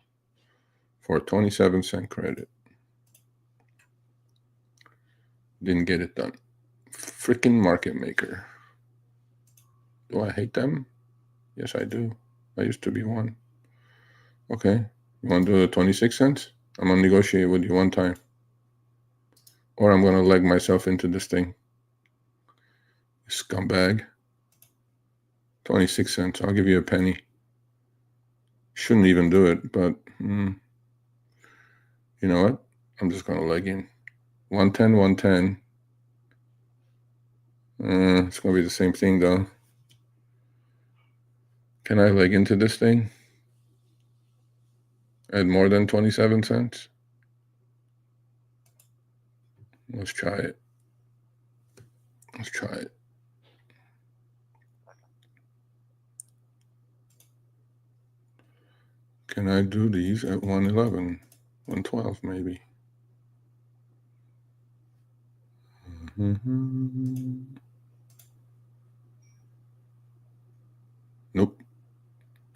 for a 27-cent credit. Didn't get it done. Freaking market maker. Do I hate them? Yes, I do. I used to be one. Okay. You want to do the 26 cents? I'm going to negotiate with you one time. Or I'm going to leg myself into this thing. Scumbag. 26 cents. I'll give you a penny. Shouldn't even do it, but you know what? I'm just going to leg in. 110, 110. It's going to be the same thing, though. Can I leg into this thing at more than 27 cents? Let's try it. Let's try it. Can I do these at 111, 112 maybe? Nope.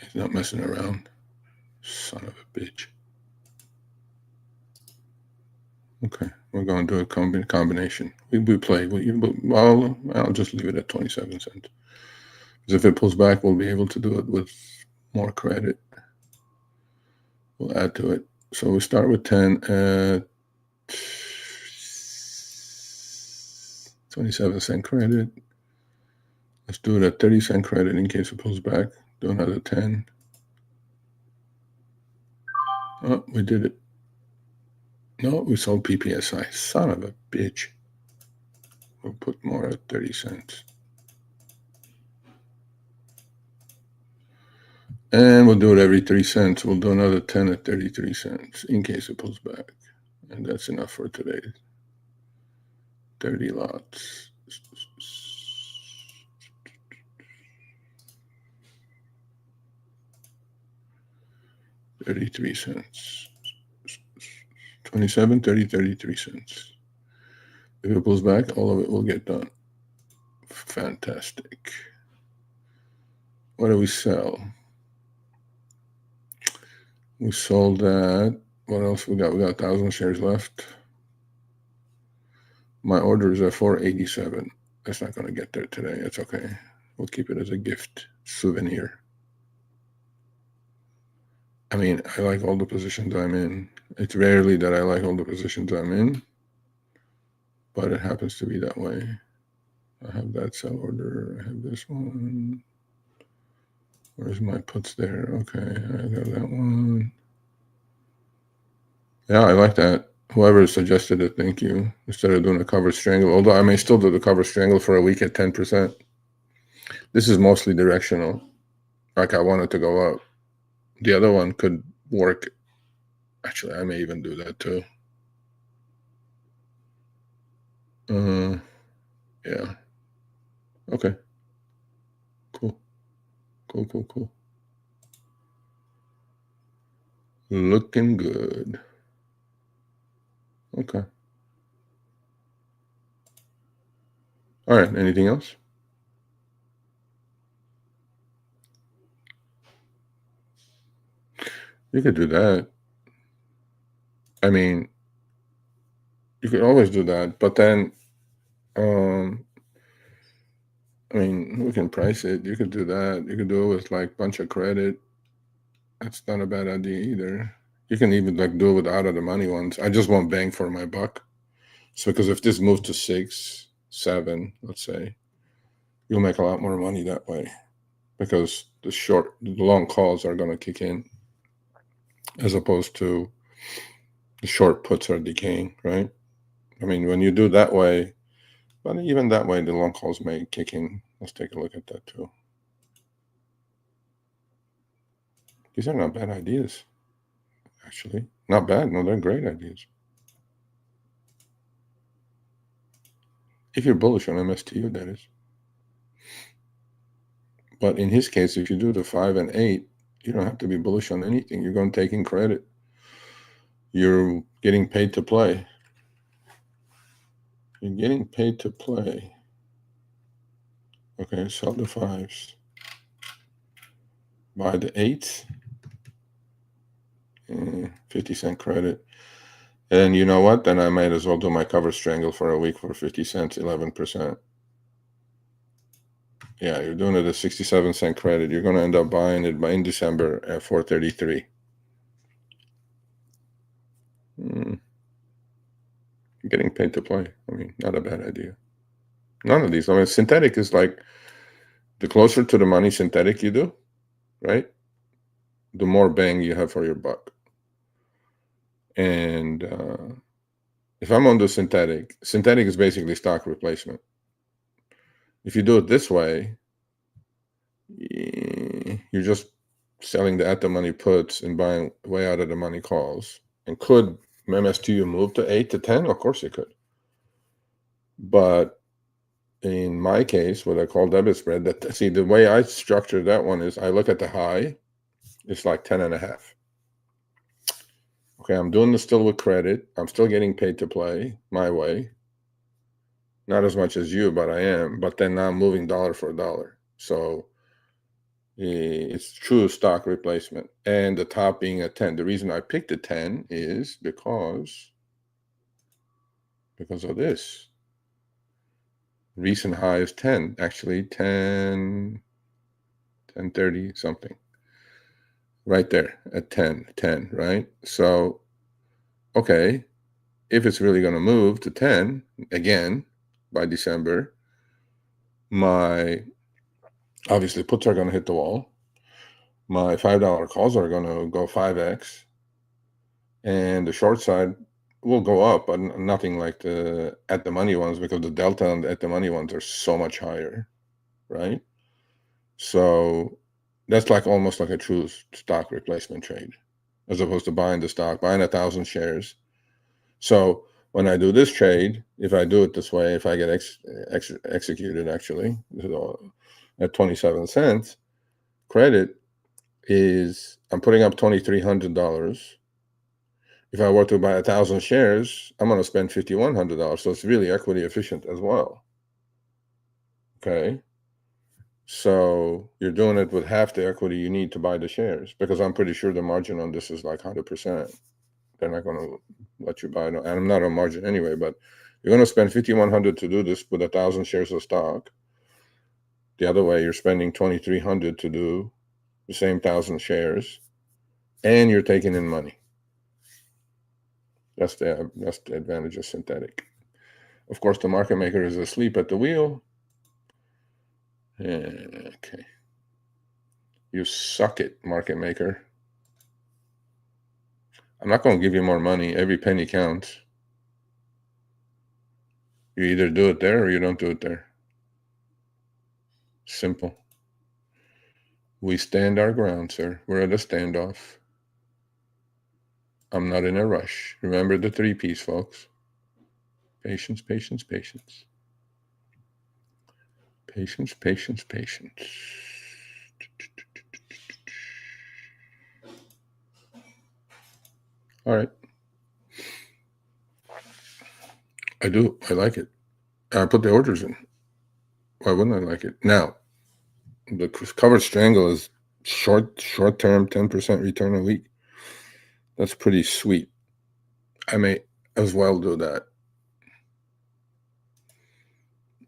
He's not messing around. Son of a bitch. Okay, we're going to do a combination. We play. Well, I'll just leave it at 27 cents. Because if it pulls back, we'll be able to do it with more credit. We'll add to it. So we start with 10 at 27-cent credit. Let's do it at 30-cent credit in case it pulls back. Do another 10. Oh, we did it. No, we sold PPSI. Son of a bitch. We'll put more at 30 cents. And we'll do it every 3 cents. We'll do another 10 at 33 cents in case it pulls back. And that's enough for today. 30 lots. 33 cents. 27, 30, 33 cents. If it pulls back, all of it will get done. Fantastic. What do we sell? We sold that. What else we got? We got 1,000 shares left. My order is at 487. That's not going to get there today. It's okay. We'll keep it as a gift souvenir. I mean, I like all the positions I'm in. It's rarely that I like all the positions I'm in, but it happens to be that way. I have that sell order. I have this one. Where's my puts there? Okay, I got that one. Yeah, I like that. Whoever suggested it, thank you. Instead of doing a cover strangle, although I may still do the cover strangle for a week at 10%. This is mostly directional. Like I want it to go up. The other one could work. Actually, I may even do that too. Yeah. Okay. Cool. Cool. Looking good. Okay. All right. Anything else? You could do that. I mean, you could always do that, but then, I mean, we can price it. You could do that. You could do it with like bunch of credit. That's not a bad idea either. You can even like do it with out of the money ones. I just want bang for my buck. So because if this moves to 6, 7, let's say, you'll make a lot more money that way because the long calls are going to kick in as opposed to the short puts are decaying, right? I mean, when you do that way, but even that way, the long calls may kick in. Let's take a look at that too. These are not bad ideas, actually. Not bad. No, they're great ideas. If you're bullish on MSTU, that is. But in his case, if you do the 5 and 8, you don't have to be bullish on anything. You're going to take in credit. You're getting paid to play. You're getting paid to play. Okay, sell the 5s. Buy the 8s. 50-cent credit. And you know what? Then I might as well do my cover strangle for a week for 50 cents, 11%. Yeah, you're doing it at 67-cent credit. You're going to end up buying it in December at 433. You're getting paid to play. I mean, not a bad idea. None of these. I mean, synthetic is like the closer to the money synthetic you do, right? The more bang you have for your buck. And if I'm on the synthetic is basically stock replacement. If you do it this way, you're just selling the at-the-money puts and buying way out of the money calls. And could MSTU move to 8 to 10? Of course it could. But in my case, what I call debit spread, the way I structure that one is I look at the high, it's like 10.5. Okay, I'm doing this still with credit. I'm still getting paid to play my way. Not as much as you, but I am. But then now I'm moving dollar for dollar. So It's true stock replacement, and the top being a 10. The reason I picked a 10 is because of this. Recent high is 10, actually 1030 something. Right there at 10, right? So, okay, if it's really going to move to 10 again by December, my obviously puts are going to hit the wall. My $5 calls are going to go 5x, and the short side will go up, but nothing like the at the money ones, because the delta on the at the money ones are so much higher, right? So that's like almost like a true stock replacement trade, as opposed to buying the stock, buying 1,000 shares. So when I do this trade, if I do it this way, if I get executed actually at 27 cents, credit is I'm putting up $2,300. If I were to buy 1,000 shares, I'm going to spend $5,100. So it's really equity efficient as well. Okay. So you're doing it with half the equity you need to buy the shares, because I'm pretty sure the margin on this is like 100%. They're not going to let you buy it. And I'm not on margin anyway, but you're going to spend $5,100 to do this with 1,000 shares of stock. The other way, you're spending $2,300 to do the same 1,000 shares, and you're taking in money. That's the advantage of synthetic. Of course, the market maker is asleep at the wheel. Okay. You suck it, market maker. I'm not going to give you more money. Every penny counts. You either do it there or you don't do it there. Simple. We stand our ground, sir. We're at a standoff. I'm not in a rush. Remember the 3 Ps, folks. Patience, patience, patience. Patience, patience, patience. All right. I do. I like it. I put the orders in. Why wouldn't I like it? Now, the covered strangle is short-term, 10% return a week. That's pretty sweet. I may as well do that.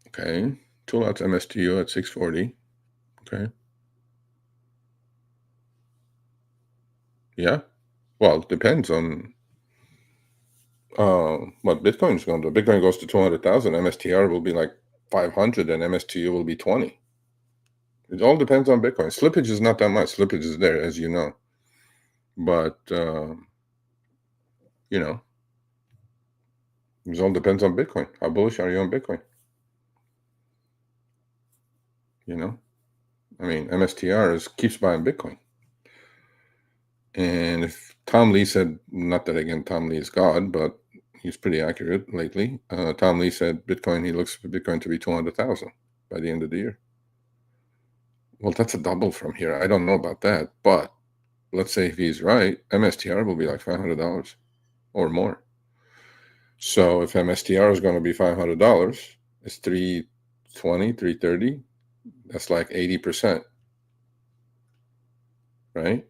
Okay. 2 lots MSTU at 640. Okay. Yeah. Well, it depends on what Bitcoin is going to do. Bitcoin goes to 200,000. MSTR will be like 500, and MSTU will be 20. It all depends on Bitcoin. Slippage is not that much. Slippage is there, as you know. But, you know, it all depends on Bitcoin. How bullish are you on Bitcoin? You know, I mean, MSTR keeps buying Bitcoin. And if Tom Lee said, not that again, Tom Lee is God, but he's pretty accurate lately. Tom Lee said he looks for Bitcoin to be 200,000 by the end of the year. Well, that's a double from here. I don't know about that, but let's say if he's right, MSTR will be like $500 or more. So if MSTR is going to be $500, it's 320, 330. That's like 80%, right?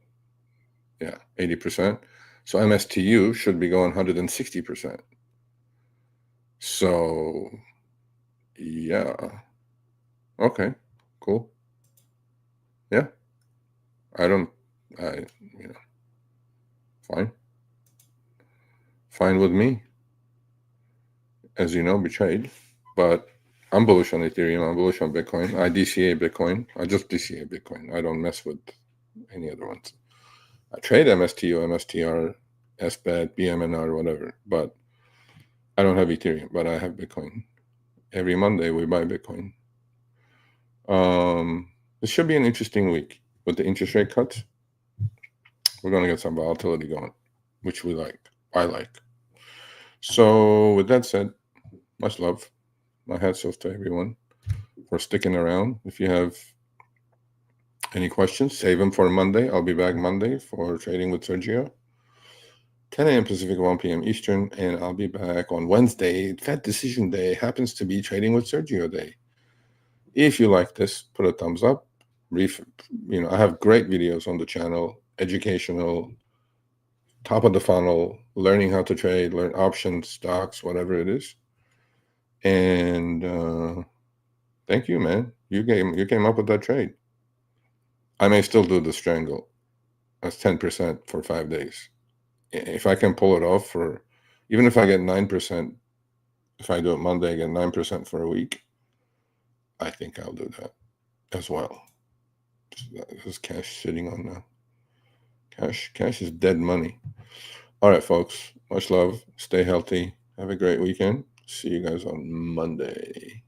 Yeah, 80%. So MSTU should be going 160%. So, yeah. Okay, cool. Yeah. You know, fine. Fine with me. As you know, we trade. But I'm bullish on Ethereum. I'm bullish on Bitcoin. I DCA Bitcoin. I just DCA Bitcoin. I don't mess with any other ones. I trade MSTU, MSTR, SBAT, BMNR, whatever. But I don't have Ethereum, but I have Bitcoin. Every Monday we buy Bitcoin. This should be an interesting week with the interest rate cuts. We're going to get some volatility going, which we like. I like. So with that said, much love. My hats off to everyone for sticking around. If you have any questions, save them for Monday. I'll be back Monday for Trading with Sergio. 10 a.m. Pacific, 1 p.m. Eastern, and I'll be back on Wednesday. Fed Decision Day happens to be Trading with Sergio Day. If you like this, put a thumbs up. I have great videos on the channel, educational, top of the funnel, learning how to trade, learn options, stocks, whatever it is. And thank you, man. You came up with that trade. I may still do the strangle. That's 10% for 5 days. If I can pull it off even if I get 9%, if I do it Monday, I get 9% for a week, I think I'll do that as well. There's cash sitting on now. Cash is dead money. All right, folks. Much love. Stay healthy. Have a great weekend. See you guys on Monday.